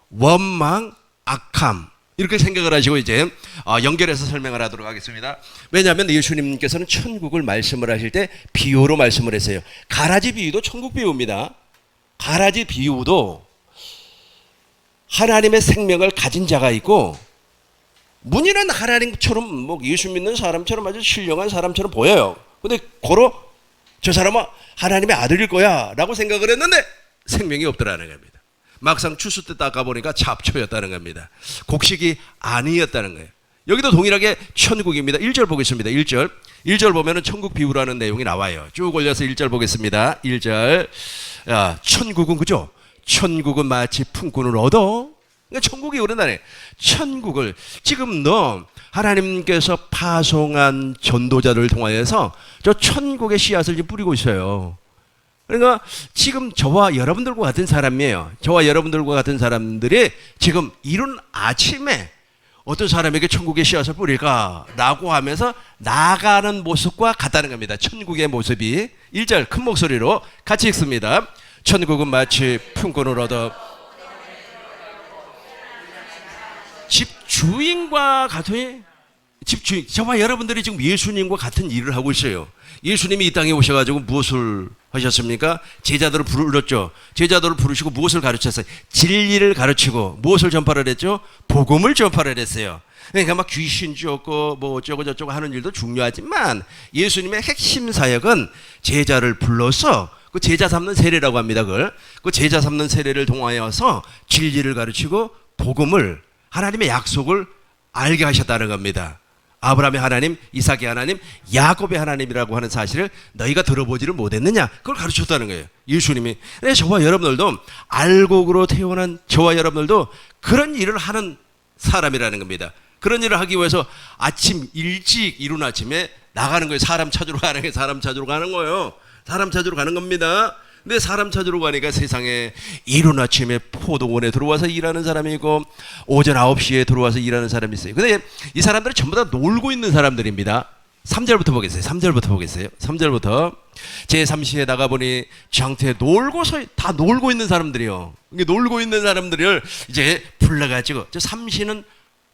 원망, 악함. 이렇게 생각을 하시고 이제 연결해서 설명을 하도록 하겠습니다. 왜냐하면 예수님께서는 천국을 말씀을 하실 때 비유로 말씀을 했어요. 가라지 비유도 천국 비유입니다. 가라지 비유도 하나님의 생명을 가진 자가 있고, 문이는 하나님처럼 뭐 예수 믿는 사람처럼 아주 신령한 사람처럼 보여요. 근데 고로 저 사람은 하나님의 아들일 거야 라고 생각을 했는데 생명이 없더라는 겁니다. 막상 추수 때 닦아보니까 잡초였다는 겁니다. 곡식이 아니었다는 거예요. 여기도 동일하게 천국입니다. 1절 보겠습니다. 1절 보면은 천국 비유라는 내용이 나와요. 쭉 올려서 1절 보겠습니다. 1절. 천국은 그죠? 천국은 마치 품꾼을 얻어. 그러니까 천국이 오른다네. 천국을 지금 너 하나님께서 파송한 전도자를 통하여서 저 천국의 씨앗을 지금 뿌리고 있어요. 그러니까 지금 저와 여러분들과 같은 사람이에요. 저와 여러분들과 같은 사람들이 지금 이른 아침에 어떤 사람에게 천국의 씨앗을 뿌릴까라고 하면서 나가는 모습과 같다는 겁니다. 천국의 모습이. 1절 큰 목소리로 같이 읽습니다. 천국은 마치 품꾼을 얻어 집주인과 같은, 집주인, 저와 여러분들이 지금 예수님과 같은 일을 하고 있어요. 예수님이 이 땅에 오셔가지고 무엇을 하셨습니까? 제자들을 불렀죠. 제자들을 부르시고 무엇을 가르쳤어요? 진리를 가르치고 무엇을 전파를 했죠? 복음을 전파를 했어요. 그러니까 막 귀신 쫓고 뭐 어쩌고 저쩌고 하는 일도 중요하지만 예수님의 핵심 사역은 제자를 불러서 그 제자 삼는 세례라고 합니다. 그 제자 삼는 세례를 통하여서 진리를 가르치고 복음을, 하나님의 약속을 알게 하셨다는 겁니다. 아브라함의 하나님, 이삭의 하나님, 야곱의 하나님이라고 하는 사실을 너희가 들어보지를 못했느냐? 그걸 가르쳤다는 거예요. 예수님이. 네, 저와 여러분들도 알곡으로 태어난 저와 여러분들도 그런 일을 하는 사람이라는 겁니다. 그런 일을 하기 위해서 아침 일찍 이른 아침에 나가는 거예요. 사람 찾으러 가는 게 사람 찾으러 가는 거예요. 사람 찾으러 가는 겁니다. 근데 사람 찾으러 가니까 세상에 이른 아침에 포도원에 들어와서 일하는 사람이 있고 오전 9시에 들어와서 일하는 사람이 있어요. 근데 이 사람들은 전부 다 놀고 있는 사람들입니다. 3절부터 보겠어요. 3절부터 제3시에 나가보니 장터에 놀고서 다 놀고 있는 사람들이요. 놀고 있는 사람들을 이제 불러가지고, 저 3시는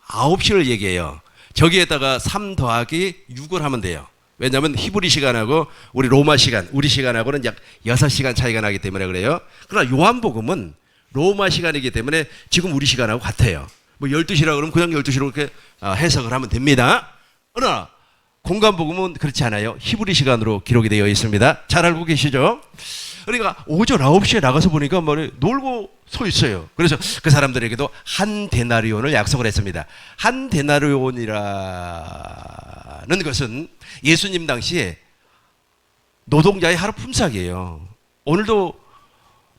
9시를 얘기해요. 저기에다가 3 더하기 6을 하면 돼요. 왜냐하면 히브리 시간하고 우리 로마 시간, 우리 시간하고는 약 6시간 차이가 나기 때문에 그래요. 그러나 요한복음은 로마 시간이기 때문에 지금 우리 시간하고 같아요. 뭐 12시라 그러면 그냥 12시로 이렇게 해석을 하면 됩니다. 그러나 공간복음은 그렇지 않아요. 히브리 시간으로 기록이 되어 있습니다. 잘 알고 계시죠? 그러니까 오전 9시에 나가서 보니까 놀고 서 있어요. 그래서 그 사람들에게도 한 데나리온을 약속을 했습니다. 한 데나리온이라는 것은 예수님 당시에 노동자의 하루 품삯이에요. 오늘도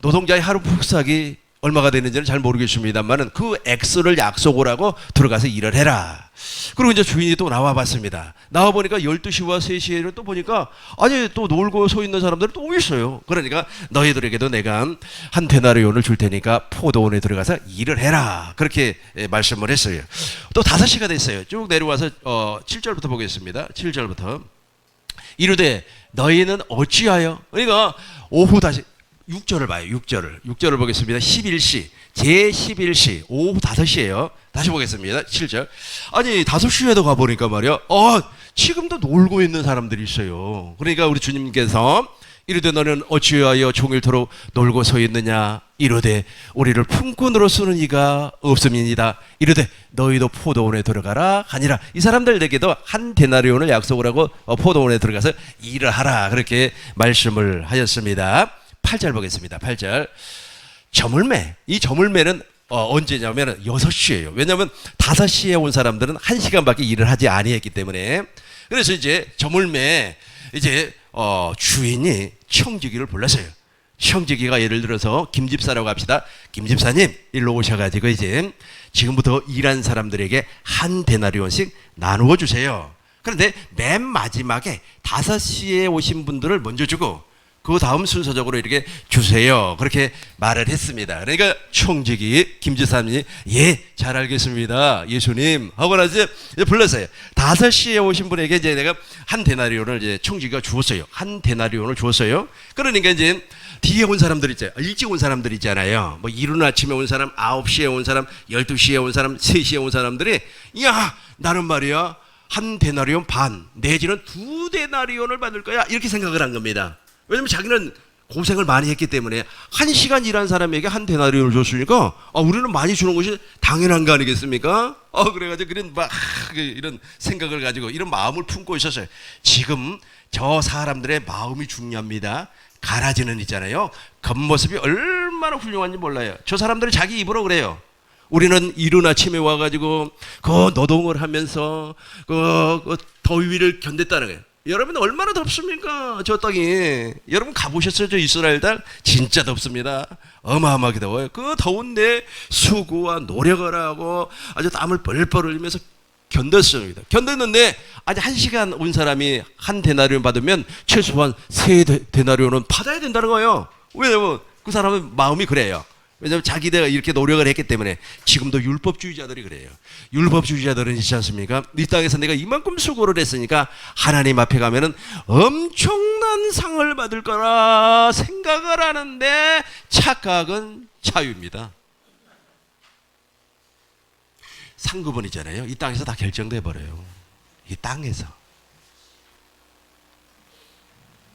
노동자의 하루 품삯이 얼마가 되는지는 잘 모르겠습니다만은 그 액수를 약속을 하고 들어가서 일을 해라. 그리고 이제 주인이 또 나와 봤습니다. 나와 보니까 12시와 3시에를 또 보니까 아니 또 놀고 서 있는 사람들이 또 있어요. 그러니까 너희들에게도 내가 한 데나리온을 줄 테니까 포도원에 들어가서 일을 해라. 그렇게 말씀을 했어요. 또 5시가 됐어요. 쭉 내려와서 7절부터 보겠습니다. 7절부터 이르되 너희는 어찌하여, 그러니까 오후 다시 6절을 봐요. 6절을 보겠습니다. 11시, 제11시, 오후 5시예요. 다시 보겠습니다. 7절. 아니 5시에도 가보니까 말이야, 지금도 놀고 있는 사람들이 있어요. 그러니까 우리 주님께서 이르되 너는 어찌하여 종일토록 놀고 서 있느냐. 이르되 우리를 품꾼으로 쓰는 이가 없음이니이다. 이르되 너희도 포도원에 들어가라 하니라. 이 사람들에게도 한 데나리온을 약속을 하고 포도원에 들어가서 일을 하라, 그렇게 말씀을 하였습니다. 8절 보겠습니다. 8절. 저물매. 이 저물매는 언제냐면 6시예요. 왜냐하면 5시에 온 사람들은 1시간밖에 일을 하지 아니했기 때문에. 그래서 이제 저물매 이제 주인이 청지기를 불렀어요. 청지기가 예를 들어서 김집사라고 합시다. 김집사님 일로 오셔가지고 이제 지금부터 일한 사람들에게 한 데나리온씩 나누어 주세요. 그런데 맨 마지막에 5시에 오신 분들을 먼저 주고 그 다음 순서적으로 이렇게 주세요, 그렇게 말을 했습니다. 그러니까 총직이 김지사님이 예, 잘 알겠습니다 예수님 하고 나서 불렀어요. 5시에 오신 분에게 이제 내가 한 데나리온을 이제 총직이가 주었어요. 한 데나리온을 주었어요. 그러니까 이제 뒤에 온 사람들 있잖아요. 일찍 온 사람들 있잖아요. 뭐 이른 아침에 온 사람, 9시에 온 사람, 12시에 온 사람, 3시에 온 사람들이 야, 나는 말이야 한 데나리온 반 내지는 2데나리온을 받을 거야, 이렇게 생각을 한 겁니다. 왜냐면 자기는 고생을 많이 했기 때문에 1시간 일한 사람에게 한 데나리온을 줬으니까 우리는 많이 주는 것이 당연한 거 아니겠습니까? 그래가지고 그런 막 이런 생각을 가지고 이런 마음을 품고 있었어요. 지금 저 사람들의 마음이 중요합니다. 가라지는 있잖아요. 겉모습이 얼마나 훌륭한지 몰라요. 저 사람들이 자기 입으로 그래요. 우리는 이른 아침에 와가지고 그 노동을 하면서 그 더위를 견뎠다는 거예요. 여러분 얼마나 덥습니까? 저 땅이. 여러분 가보셨어요? 저 이스라엘 땅? 진짜 덥습니다. 어마어마하게 더워요. 그 더운데 수고와 노력을 하고 아주 땀을 뻘뻘 흘리면서 견뎠습니다. 견뎠는데 아직 1시간 온 사람이 한 데나리온 받으면 최소한 3데나리온은 받아야 된다는 거예요. 왜냐면 그 사람의 마음이 그래요. 왜냐하면 자기가 이렇게 노력을 했기 때문에. 지금도 율법주의자들이 그래요. 율법주의자들은 있지 않습니까? 이 땅에서 내가 이만큼 수고를 했으니까 하나님 앞에 가면은 엄청난 상을 받을 거라 생각을 하는데 착각은 자유입니다. 상급은 있잖아요. 이 땅에서 다 결정돼 버려요. 이 땅에서.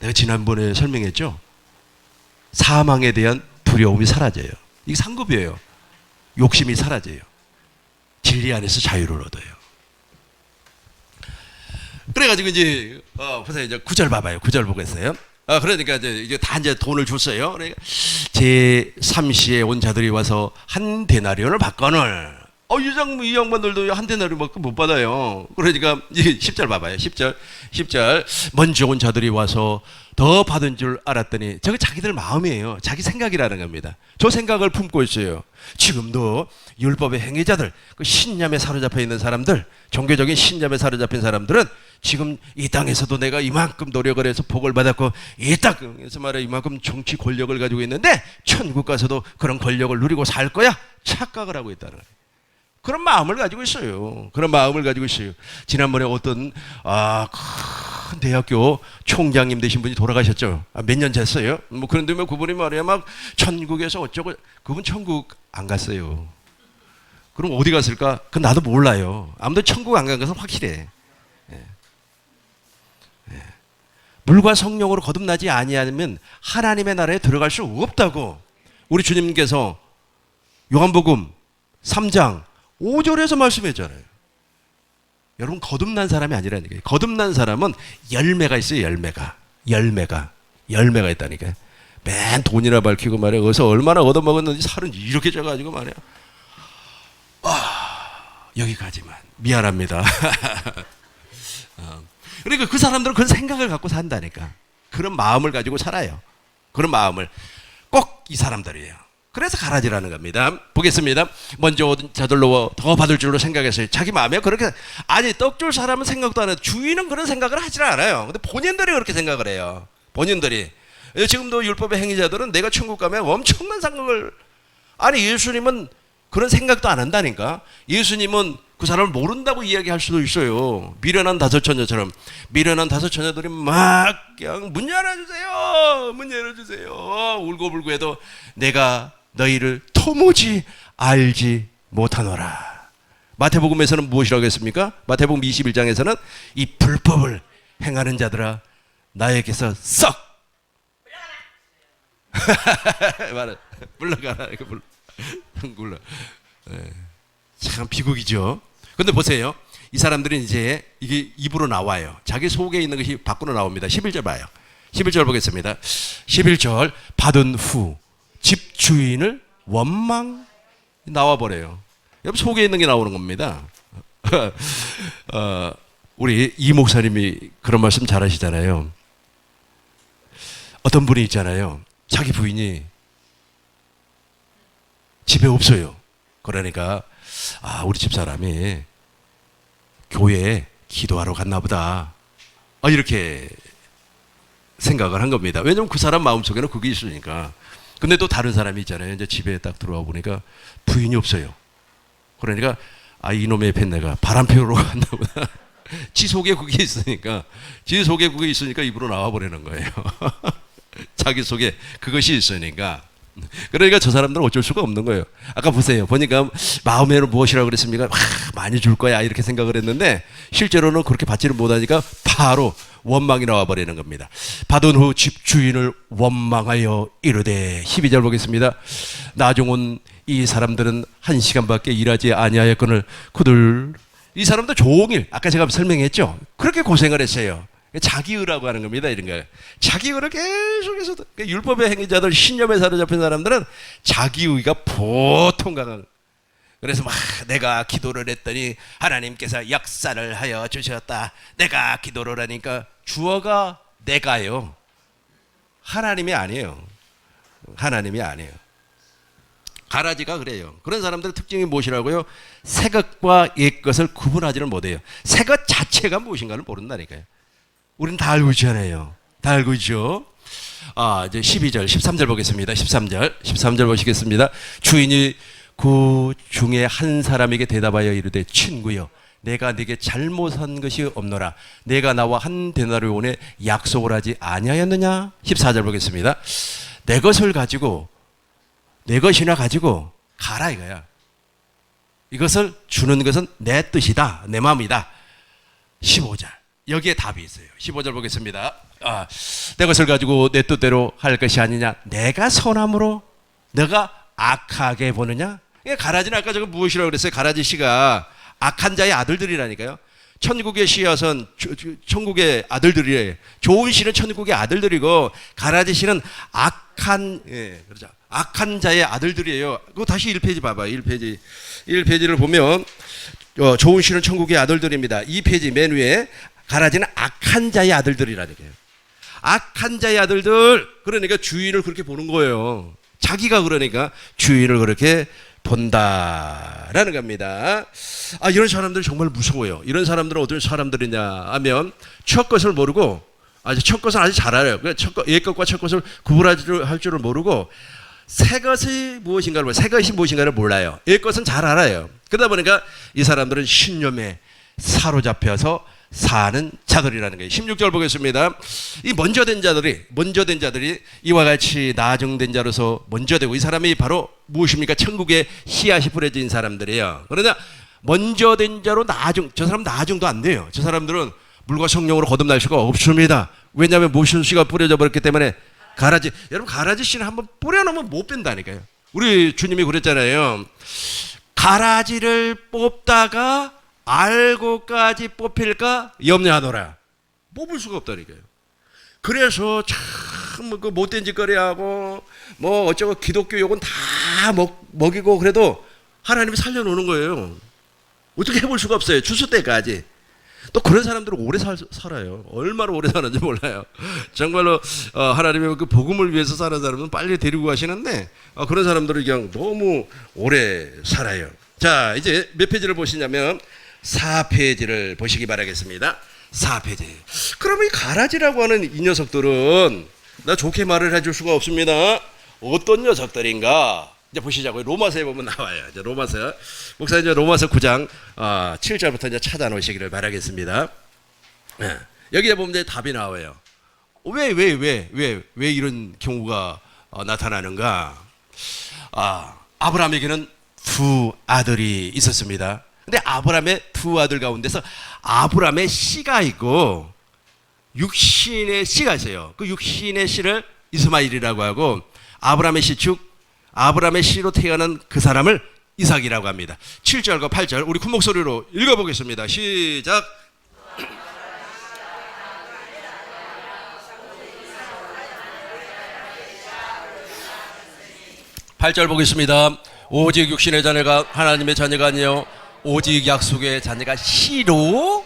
내가 지난번에 설명했죠. 사망에 대한 두려움이 사라져요. 이게 상급이에요. 욕심이 사라져요. 진리 안에서 자유를 얻어요. 그래가지고 이제 보세요. 이제 9절 봐봐요. 9절 보겠어요. 그러니까 이제 다 이제 돈을 줬어요. 그러니까 제 3시에 온 자들이 와서 한 데나리온을 받거늘. 이 양반들도 한 데나리온밖에 못 받아요. 그러니까 이게 10절 봐봐요. 10절. 먼저 온 자들이 와서 더 받은 줄 알았더니, 저게 자기들 마음이에요. 자기 생각이라는 겁니다. 저 생각을 품고 있어요. 지금도 율법의 행위자들, 그 신념에 사로잡혀 있는 사람들, 종교적인 신념에 사로잡힌 사람들은 지금 이 땅에서도 내가 이만큼 노력을 해서 복을 받았고 이 땅에서 말해 이만큼 정치 권력을 가지고 있는데 천국 가서도 그런 권력을 누리고 살 거야, 착각을 하고 있다는 거예요. 그런 마음을 가지고 있어요. 그런 마음을 가지고 있어요. 지난번에 어떤 큰 대학교 총장님 되신 분이 돌아가셨죠. 몇 년 됐어요. 뭐 그런데 그분이 말이야 막 천국에서 어쩌고. 그분 천국 안 갔어요. 그럼 어디 갔을까? 그건 나도 몰라요. 아무도 천국 안 간 것은 확실해. 물과 성령으로 거듭나지 아니하면 하나님의 나라에 들어갈 수 없다고 우리 주님께서 요한복음 3장 5절에서 말씀했잖아요. 여러분 거듭난 사람이 아니라는 거예요. 거듭난 사람은 열매가 있어요. 열매가 있다니까요. 맨 돈이나 밝히고 말이야. 어디서 얼마나 얻어먹었는지 살은 이렇게 쪄가지고 말이야. 여기까지만. 미안합니다. 그러니까 그 사람들은 그런 생각을 갖고 산다니까. 그런 마음을 가지고 살아요. 그런 마음을. 꼭 이 사람들이에요. 그래서 가라지라는 겁니다. 보겠습니다. 먼저 오던 자들로 더 받을 줄로 생각했어요. 자기 마음에 그렇게. 아니 떡 줄 사람은 생각도 안 해요. 주인은 그런 생각을 하질 않아요. 근데 본인들이 그렇게 생각을 해요. 본인들이. 지금도 율법의 행위자들은 내가 천국 가면 엄청난 상급을. 아니 예수님은 그런 생각도 안 한다니까. 예수님은 그 사람을 모른다고 이야기할 수도 있어요. 미련한 5처녀처럼. 미련한 5처녀들이 막 그냥 문 열어주세요 울고불고 해도 내가 너희를 도무지 알지 못하노라. 마태복음에서는 무엇이라고 했습니까? 마태복음 21장에서는 이 불법을 행하는 자들아 나에게서 썩 말해. 물러가라. 이거 물러. 참 비극이죠. 근데 보세요. 이 사람들은 이제 이게 입으로 나와요. 자기 속에 있는 것이 밖으로 나옵니다. 11절 봐요. 11절 보겠습니다. 11절 받은 후 집주인을 원망 나와버려요. 여러분 속에 있는 게 나오는 겁니다. 우리 이 목사님이 그런 말씀 잘하시잖아요. 어떤 분이 있잖아요. 자기 부인이 집에 없어요. 그러니까 우리 집 사람이 교회에 기도하러 갔나 보다. 이렇게 생각을 한 겁니다. 왜냐면 그 사람 마음속에는 그게 있으니까. 근데 또 다른 사람이 있잖아요. 이제 집에 딱 들어와 보니까 부인이 없어요. 그러니까 이놈의 팬네가 바람 피우러 갔나 보다. 지 속에 그게 있으니까 입으로 나와 버리는 거예요. 자기 속에 그것이 있으니까. 그러니까 저 사람들은 어쩔 수가 없는 거예요. 아까 보세요. 보니까 마음에는 무엇이라고 그랬습니까? 많이 줄 거야 이렇게 생각을 했는데 실제로는 그렇게 받지를 못하니까 바로 원망이 나와 버리는 겁니다. 받은 후 집주인을 원망하여 이르되 12절 보겠습니다. 나중은 이 사람들은 1시간밖에 일하지 아니하였거늘 그들 이 사람도 종일 아까 제가 설명했죠. 그렇게 고생을 했어요. 자기의라고 하는 겁니다. 이런 거. 자기의를 계속해서 율법의 행위자들 신념에 사로잡힌 사람들은 자기의가 보통 강한. 그래서 막 내가 기도를 했더니 하나님께서 역사를 하여 주셨다. 내가 기도를 하니까 주어가 내가요. 하나님이 아니에요. 하나님이 아니에요. 가라지가 그래요. 그런 사람들의 특징이 무엇이라고요? 새 것과 옛 것을 구분하지를 못해요. 새 것 자체가 무엇인가를 모른다니까요. 우리는 다 알고 있잖아요. 다 알고 있죠. 이제 12절, 13절 보겠습니다. 13절 보시겠습니다. 주인이 그 중에 한 사람에게 대답하여 이르되 친구여 내가 네게 잘못한 것이 없노라. 내가 나와 한 데나리온에 약속을 하지 아니하였느냐. 14절 보겠습니다. 내 것을 가지고 내 것이나 가지고 가라 이거야. 이것을 주는 것은 내 뜻이다. 내 마음이다. 15절. 여기에 답이 있어요. 15절 보겠습니다. 내 것을 가지고 내 뜻대로 할 것이 아니냐. 내가 선함으로 너가 악하게 보느냐. 가라지는 아까 저거 무엇이라고 그랬어요? 가라지 씨가 악한 자의 아들들이라니까요. 천국의 씨앗은 천국의 아들들이에요. 좋은 씨는 천국의 아들들이고 가라지 씨는 그렇죠. 악한 자의 아들들이에요. 그거 다시 1페이지 봐봐요. 1페이지를 보면 좋은 씨는 천국의 아들들입니다. 2페이지 맨 위에 가라지는 악한 자의 아들들이라니까요. 악한 자의 아들들. 그러니까 주인을 그렇게 보는 거예요. 자기가 그러니까 주인을 그렇게 본다라는 겁니다. 이런 사람들이 정말 무서워요. 이런 사람들은 어떤 사람들이냐 하면 첫 것을 모르고 첫 것은 아주 잘 알아요. 옛 것과 첫 것을 구분할 줄을 모르고 새 것이 무엇인가를 몰라요. 옛 것은 잘 알아요. 그러다 보니까 이 사람들은 신념에 사로잡혀서 사는 자들이라는 거예요. 16절 보겠습니다. 이 먼저 된 자들이 이와 같이 나중된 자로서 먼저 되고 이 사람이 바로 무엇입니까? 천국의 씨앗이 뿌려진 사람들이에요. 그러나 먼저 된 자로 저 사람 나중도 안 돼요. 저 사람들은 물과 성령으로 거듭날 수가 없습니다. 왜냐하면 모든 씨가 뿌려져 버렸기 때문에 여러분 가라지 씨는 한번 뿌려놓으면 못 뺀다니까요. 우리 주님이 그랬잖아요. 가라지를 뽑다가 알고까지 뽑힐까 염려하노라. 뽑을 수가 없다니까요. 그래서 참 그 못된 짓거리하고 어쩌고 기독교 욕은 다 먹이고 그래도 하나님이 살려놓는 거예요. 어떻게 해볼 수가 없어요. 주수 때까지. 또 그런 사람들은 오래 살아요. 얼마나 오래 사는지 몰라요. 정말로 하나님의 그 복음을 위해서 사는 사람은 빨리 데리고 가시는데 그런 사람들은 그냥 너무 오래 살아요. 자, 이제 몇 페이지를 보시냐면 4페이지를 보시기 바라겠습니다. 4페이지. 그러면 이 가라지라고 하는 이 녀석들은 나 좋게 말을 해줄 수가 없습니다. 어떤 녀석들인가? 이제 보시자고요. 로마서에 보면 나와요. 이제 로마서. 목사님 이제 로마서 9장 7절부터 이제 찾아놓으시기를 바라겠습니다. 여기에 보면 이제 답이 나와요. 왜 이런 경우가 나타나는가? 아브라함에게는 두 아들이 있었습니다. 근데 아브라함의 두 아들 가운데서 아브라함의 씨가 있고 육신의 씨가 있어요. 그 육신의 씨를 이스마엘이라고 하고 아브라함의 씨축, 아브라함의 씨로 태어난 그 사람을 이삭이라고 합니다. 7절과 8절 우리 큰 목소리로 읽어보겠습니다. 시작. 8절 보겠습니다. 오직 육신의 자녀가 하나님의 자녀가 아니요 오직 약속의 자녀가 씨로.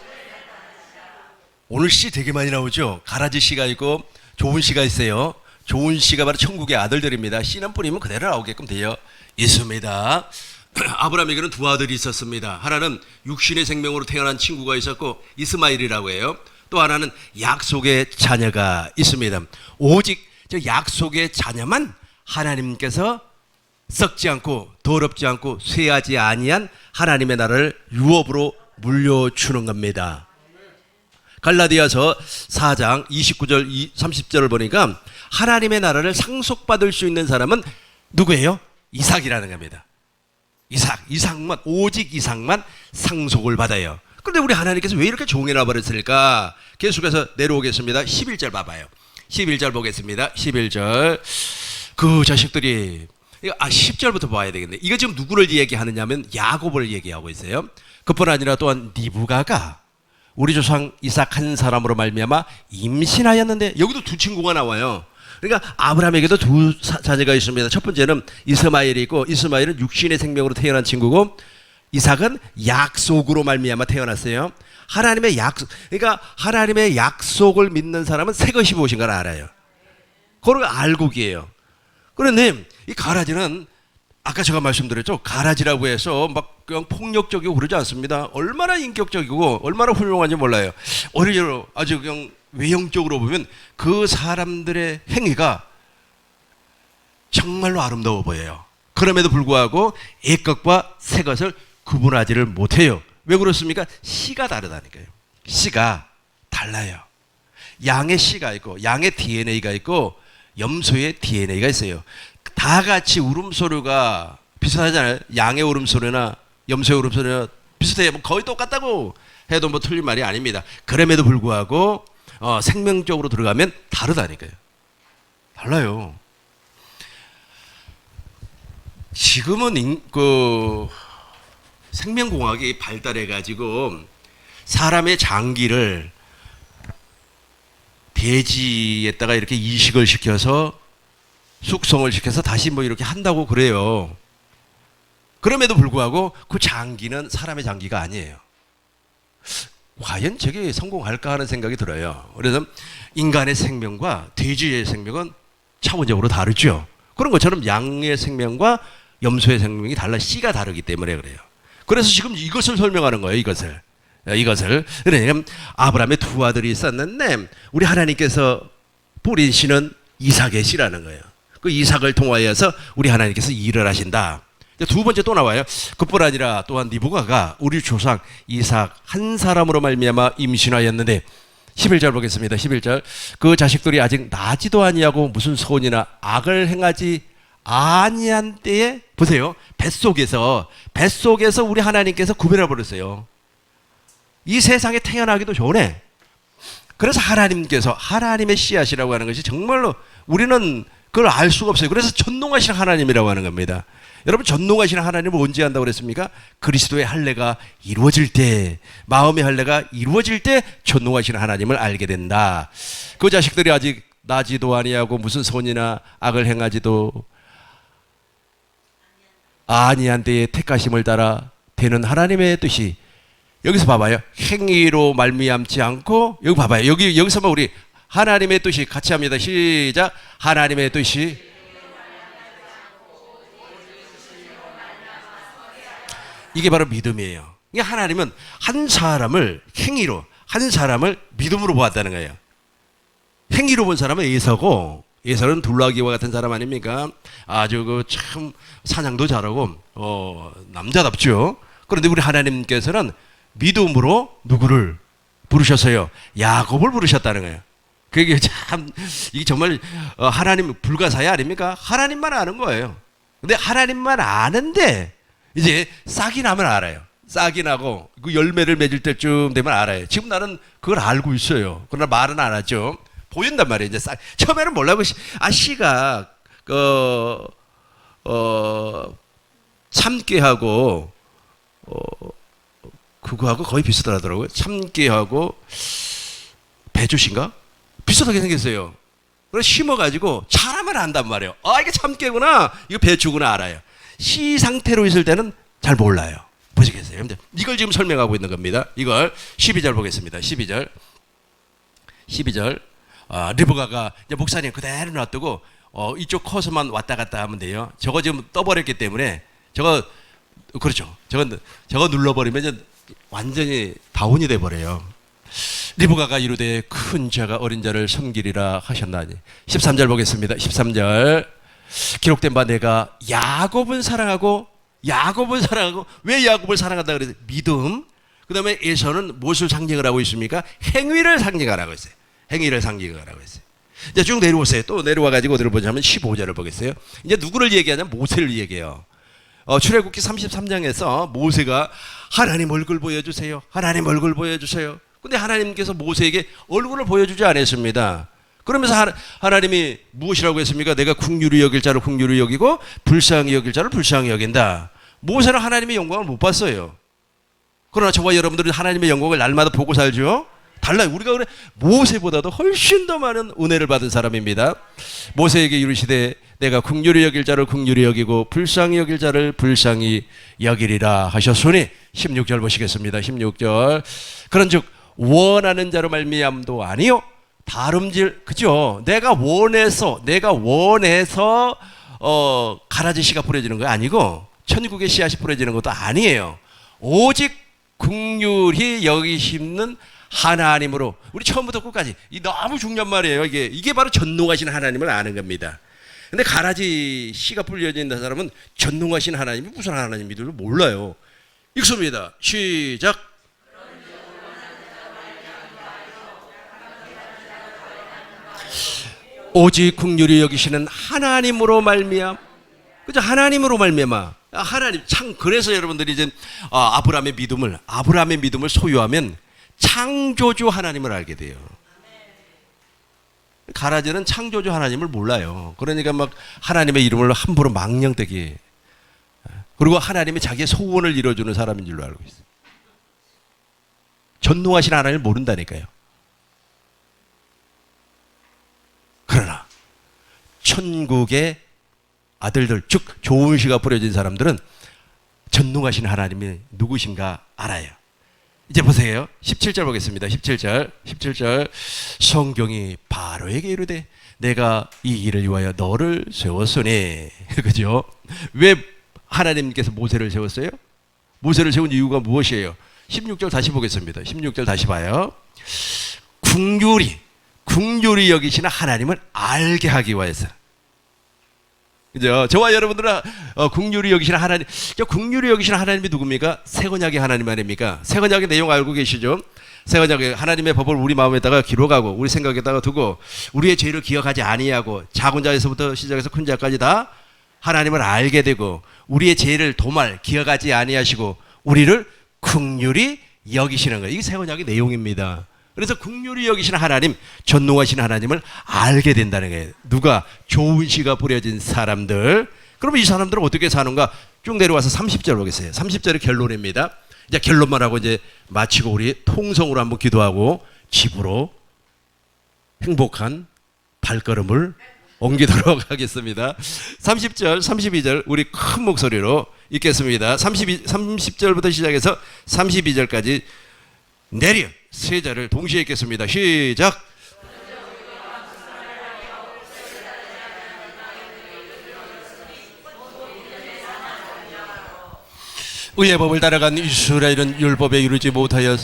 오늘 씨 되게 많이 나오죠. 가라지 씨가 있고 좋은 씨가 있어요. 좋은 씨가 바로 천국의 아들들입니다. 씨는 뿌리면 그대로 나오게끔 되어 있습니다. 아브라함에게는 두 아들이 있었습니다. 하나는 육신의 생명으로 태어난 친구가 있었고 이스마엘이라고 해요. 또 하나는 약속의 자녀가 있습니다. 오직 저 약속의 자녀만 하나님께서 썩지 않고 더럽지 않고 쇠하지 아니한 하나님의 나라를 유업으로 물려주는 겁니다. 갈라디아서 4장 29절 30절을 보니까 하나님의 나라를 상속받을 수 있는 사람은 누구예요? 이삭이라는 겁니다. 이삭만, 오직 이삭만 상속을 받아요. 그런데 우리 하나님께서 왜 이렇게 종해놔 버렸을까? 계속해서 내려오겠습니다. 11절 봐봐요. 11절 보겠습니다. 11절. 그 자식들이 10절부터 봐야 되겠네. 이거 지금 누구를 얘기하느냐 하면 야곱을 얘기하고 있어요. 그뿐 아니라 또한 리브가가 우리 조상 이삭 한 사람으로 말미암아 임신하였는데, 여기도 두 친구가 나와요. 그러니까 아브라함에게도 두 자녀가 있습니다. 첫 번째는 이스마엘이 있고, 이스마엘은 육신의 생명으로 태어난 친구고, 이삭은 약속으로 말미암아 태어났어요. 하나님의 약속, 그러니까 하나님의 약속을 믿는 사람은 새 것이 무엇인 걸 알아요. 그걸 알고 기해요. 그런데 이 가라지는 아까 제가 말씀드렸죠. 가라지라고 해서 막 그냥 폭력적이고 그러지 않습니다. 얼마나 인격적이고 얼마나 훌륭한지 몰라요. 오히려 아주 그냥 외형적으로 보면 그 사람들의 행위가 정말로 아름다워 보여요. 그럼에도 불구하고 애것과 새 것을 구분하지를 못해요. 왜 그렇습니까? 씨가 다르다니까요. 씨가 달라요. 양의 씨가 있고 양의 DNA가 있고 염소의 DNA가 있어요. 다 같이 울음소리가 비슷하잖아요. 양의 울음소리나 염소의 울음소리나 비슷해요. 뭐 거의 똑같다고 해도 뭐 틀린 말이 아닙니다. 그럼에도 불구하고 생명적으로 들어가면 다르다니까요. 달라요. 지금은 그 생명공학이 발달해가지고 사람의 장기를 돼지에다가 이렇게 이식을 시켜서 숙성을 시켜서 다시 뭐 이렇게 한다고 그래요. 그럼에도 불구하고 그 장기는 사람의 장기가 아니에요. 과연 저게 성공할까 하는 생각이 들어요. 그래서 인간의 생명과 돼지의 생명은 차원적으로 다르죠. 그런 것처럼 양의 생명과 염소의 생명이 달라, 씨가 다르기 때문에 그래요. 그래서 지금 이것을 설명하는 거예요. 이것을. 그러니까 아브라함의 두 아들이 있었는데 우리 하나님께서 뿌린 씨는 이삭의 씨라는 거예요. 그 이삭을 통하여서 우리 하나님께서 일을 하신다. 두 번째 또 나와요. 그뿐 아니라 또한 리브가가 우리 조상 이삭 한 사람으로 말미암아 임신하였는데, 11절 보겠습니다. 11절. 그 자식들이 아직 나지도 아니하고 무슨 선이나 악을 행하지 아니한 때에, 보세요, 뱃속에서 우리 하나님께서 구별해 버렸어요. 이 세상에 태어나기도 전에. 그래서 하나님께서 하나님의 씨앗이라고 하는 것이 정말로 우리는 그걸 알 수가 없어요. 그래서 전능하신 하나님이라고 하는 겁니다. 여러분, 전능하신 하나님을 언제 한다고 그랬습니까? 그리스도의 할례가 이루어질 때, 마음의 할례가 이루어질 때 전능하신 하나님을 알게 된다. 그 자식들이 아직 나지도 아니하고 무슨 선이나 악을 행하지도 아니한 때에 택하심을 따라 되는 하나님의 뜻이, 여기서 봐봐요. 행위로 말미암지 않고, 여기 봐봐요. 여기서만 우리 하나님의 뜻이 같이 합니다. 시작. 하나님의 뜻이. 이게 바로 믿음이에요. 이게 하나님은 한 사람을 행위로, 한 사람을 믿음으로 보았다는 거예요. 행위로 본 사람은 에서고, 에서는 둘라기와 같은 사람 아닙니까? 아주 그 참 사냥도 잘하고 남자답죠. 그런데 우리 하나님께서는 믿음으로 누구를 부르셨어요? 야곱을 부르셨다는 거예요. 그게 참, 이게 정말 하나님 불가사의 아닙니까? 하나님만 아는 거예요. 근데 하나님만 아는데 이제 싹이 나면 알아요. 싹이 나고 그 열매를 맺을 때쯤 되면 알아요. 지금 나는 그걸 알고 있어요. 그러나 말은 안 하죠. 보인단 말이에요. 이제 처음에는 몰라고 씨가 참깨하고 그거하고 거의 비슷하더라고요. 참깨하고 배추신가? 비슷하게 생겼어요. 그래서 심어가지고 자라면 안단 말이에요. 아, 이게 참깨구나, 이거 배추구나 알아요. 씨 상태로 있을 때는 잘 몰라요. 보시겠어요? 이걸 지금 설명하고 있는 겁니다. 이걸 12절 보겠습니다. 12절. 리브가가 이제 목사님 그대로 놔두고 이쪽 커서만 왔다 갔다 하면 돼요. 저거 지금 떠버렸기 때문에 저거 그렇죠. 저거 눌러버리면 이제 완전히 다운이 돼버려요. 리브가가 이르되 큰 자가 어린 자를 섬기리라 하셨나니. 13절 보겠습니다. 13절 기록된 바 내가 야곱은 사랑하고 왜 야곱을 사랑한다 그래서 믿음. 그 다음에 에서는 무엇을 상징을 하고 있습니까? 행위를 상징하라고 했어요. 행위를 상징하라고 했어요. 이제 쭉 내려오세요. 또 내려와가지고 어디를 보자면 15절을 보겠어요. 이제 누구를 얘기하냐면 모세를 얘기해요. 출애굽기 33장에서 모세가 하나님 얼굴 보여주세요. 하나님 얼굴 보여주세요. 근데 하나님께서 모세에게 얼굴을 보여주지 않았습니다. 그러면서 하나님이 무엇이라고 했습니까? 내가 긍휼히 여길 자를 긍휼히 여기고 불쌍히 여길 자를 불쌍히 여긴다. 모세는 하나님의 영광을 못 봤어요. 그러나 저와 여러분들은 하나님의 영광을 날마다 보고 살죠. 달라요. 우리가 그래 모세보다도 훨씬 더 많은 은혜를 받은 사람입니다. 모세에게 이르시되 내가 긍휼히 여길 자를 긍휼히 여기고 불쌍히 여길 자를 불쌍히 여기리라 하셨으니 16절 보시겠습니다. 16절 그런즉 원하는 자로 말미암도 아니요 다름질 그죠? 내가 원해서 가라지 씨가 뿌려지는 거 아니고 천국의 씨앗이 뿌려지는 것도 아니에요. 오직 긍휼히 여기시는 하나님으로. 우리 처음부터 끝까지 이 너무 중요한 말이에요. 이게 바로 전능하신 하나님을 아는 겁니다. 근데 가라지 씨가 뿌려진 사람은 전능하신 하나님이 무슨 하나님인지 몰라요. 읽습니다. 시작. 오직 긍휼히 여기시는 하나님으로 말미암. 그죠? 하나님으로 말미암아. 하나님 참 그래서 여러분들이 이제 아브라함의 믿음을 소유하면 창조주 하나님을 알게 돼요. 가라지는 창조주 하나님을 몰라요. 그러니까 막 하나님의 이름을 함부로 망령되게 그리고 하나님이 자기의 소원을 이루어주는 사람인 줄로 알고 있어요. 전능하신 하나님을 모른다니까요. 그러나 천국의 아들들 즉 좋은 씨가 뿌려진 사람들은 전능하신 하나님이 누구신가 알아요. 이제 보세요. 17절 보겠습니다. 17절 성경이 바로에게 이르되 내가 이 일을 위하여 너를 세웠으니. 그죠? 왜 하나님께서 모세를 세웠어요? 모세를 세운 이유가 무엇이에요? 16절 다시 보겠습니다. 16절 다시 봐요. 긍휼히 여기시는 하나님을 알게 하기 위해서. 그죠? 저와 여러분들은 긍휼히 여기시는 하나님, 긍휼히 여기시는 하나님이 누굽니까? 새언약의 하나님 아닙니까? 새언약의 내용 알고 계시죠? 새언약의 하나님의 법을 우리 마음에다가 기록하고 우리 생각에다가 두고 우리의 죄를 기억하지 아니하고 작은 자에서부터 시작해서 큰 자까지 다 하나님을 알게 되고 우리의 죄를 도말 기억하지 아니하시고 우리를 긍휼히 여기시는 거예요. 이게 새언약의 내용입니다. 그래서 긍휼히 여기시는 하나님, 전능하신 하나님을 알게 된다는 거예요. 누가? 좋은 씨가 뿌려진 사람들. 그러면 이 사람들은 어떻게 사는가? 쭉 내려와서 30절 보겠어요. 30절이 결론입니다. 이제 결론만 하고 이제 마치고 우리 통성으로 한번 기도하고 집으로 행복한 발걸음을 옮기도록 하겠습니다. 30절, 32절 우리 큰 목소리로 읽겠습니다. 30절부터 시작해서 32절까지 내려 세 절을 동시에 읽겠습니다. 시작. 의의 법을 따라간 이스라엘은 율법에 이르지 못하였.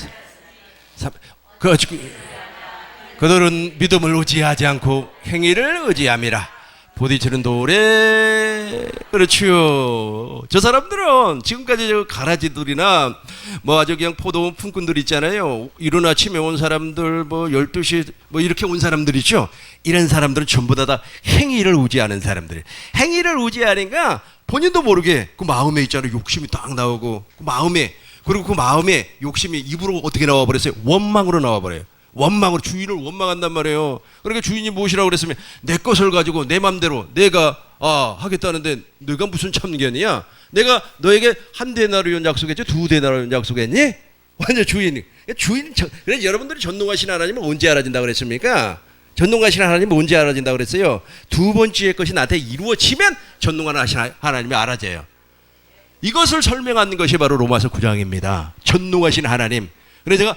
그들은 믿음을 의지하지 않고 행위를 의지함이라. 부딪히는 돌에. 그렇죠. 저 사람들은 지금까지 저 가라지들이나 뭐 아주 그냥 포도원 품꾼들 있잖아요. 이른 아침에 온 사람들 뭐 12시 뭐 이렇게 온 사람들이죠. 이런 사람들은 전부 다 행위를 의지하는 사람들. 행위를 의지하니까 본인도 모르게 그 마음에 있잖아요. 욕심이 딱 나오고 그 마음에, 그리고 그 마음에 욕심이 입으로 어떻게 나와버렸어요? 원망으로 나와버려요. 원망으로 주인을 원망한단 말이에요. 그러니까 주인이 무엇이라고 그랬으면 내 것을 가지고 내 맘대로 내가 하겠다는데 너가 무슨 참견이야? 내가 너에게 한 데나리온 약속했지 두 데나리온 약속했니? 완전 주인이 그래서 여러분들이 전능하신 하나님은 언제 알아진다고 그랬습니까? 전능하신 하나님은 언제 알아진다고 그랬어요? 두 번째 것이 나한테 이루어지면 전능하신 하나님이 알아져요. 이것을 설명하는 것이 바로 로마서 9장입니다. 전능하신 하나님. 그래서 제가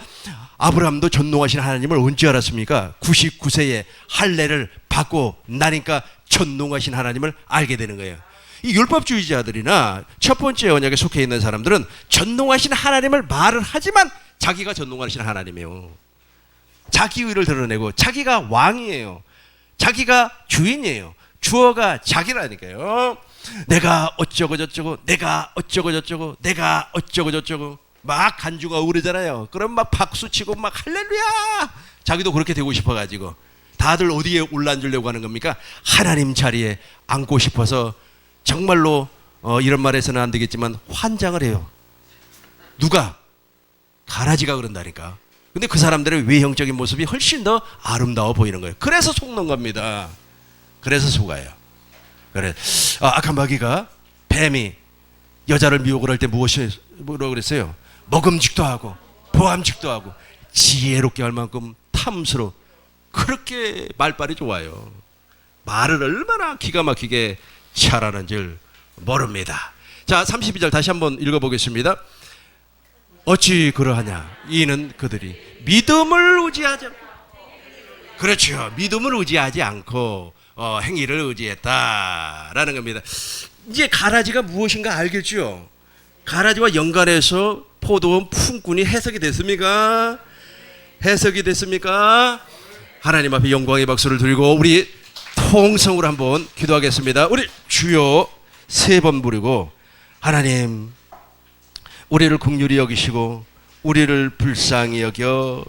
아브라함도 전능하신 하나님을 언제 알았습니까? 99세에 할례를 받고 나니까 전능하신 하나님을 알게 되는 거예요. 이 율법주의자들이나 첫 번째 언약에 속해 있는 사람들은 전능하신 하나님을 말을 하지만 자기가 전능하신 하나님이에요. 자기 의를 드러내고 자기가 왕이에요. 자기가 주인이에요. 주어가 자기라니까요. 내가 어쩌고 저쩌고 내가 어쩌고 저쩌고 내가 어쩌고 저쩌고 막 간주가 오르잖아요. 그럼 막 박수치고 막 할렐루야. 자기도 그렇게 되고 싶어가지고 다들 어디에 올라앉으려고 하는 겁니까? 하나님 자리에 앉고 싶어서 정말로 이런 말해서는 안 되겠지만 환장을 해요. 누가? 가라지가 그런다니까. 근데 그 사람들의 외형적인 모습이 훨씬 더 아름다워 보이는 거예요. 그래서 속는 겁니다. 그래서 속아요. 그래. 악한 마귀가 뱀이 여자를 미혹을 할 때 뭐라고 그랬어요? 먹음직도 하고 보암직도 하고 지혜롭게 할 만큼 탐스러워. 그렇게 말빨이 좋아요. 말을 얼마나 기가 막히게 잘하는 줄 모릅니다. 자, 32절 다시 한번 읽어보겠습니다. 어찌 그러하냐? 이는 그들이 믿음을 의지하지 않고, 그렇죠. 믿음을 의지하지 않고 행위를 의지했다라는 겁니다. 이제 가라지가 무엇인가 알겠죠? 가라지와 연관해서 포도원 품꾼이 해석이 됐습니까? 해석이 됐습니까? 하나님 앞에 영광의 박수를 드리고 우리 통성으로 한번 기도하겠습니다. 우리 주여 세 번 부르고 하나님 우리를 긍휼히 여기시고 우리를 불쌍히 여겨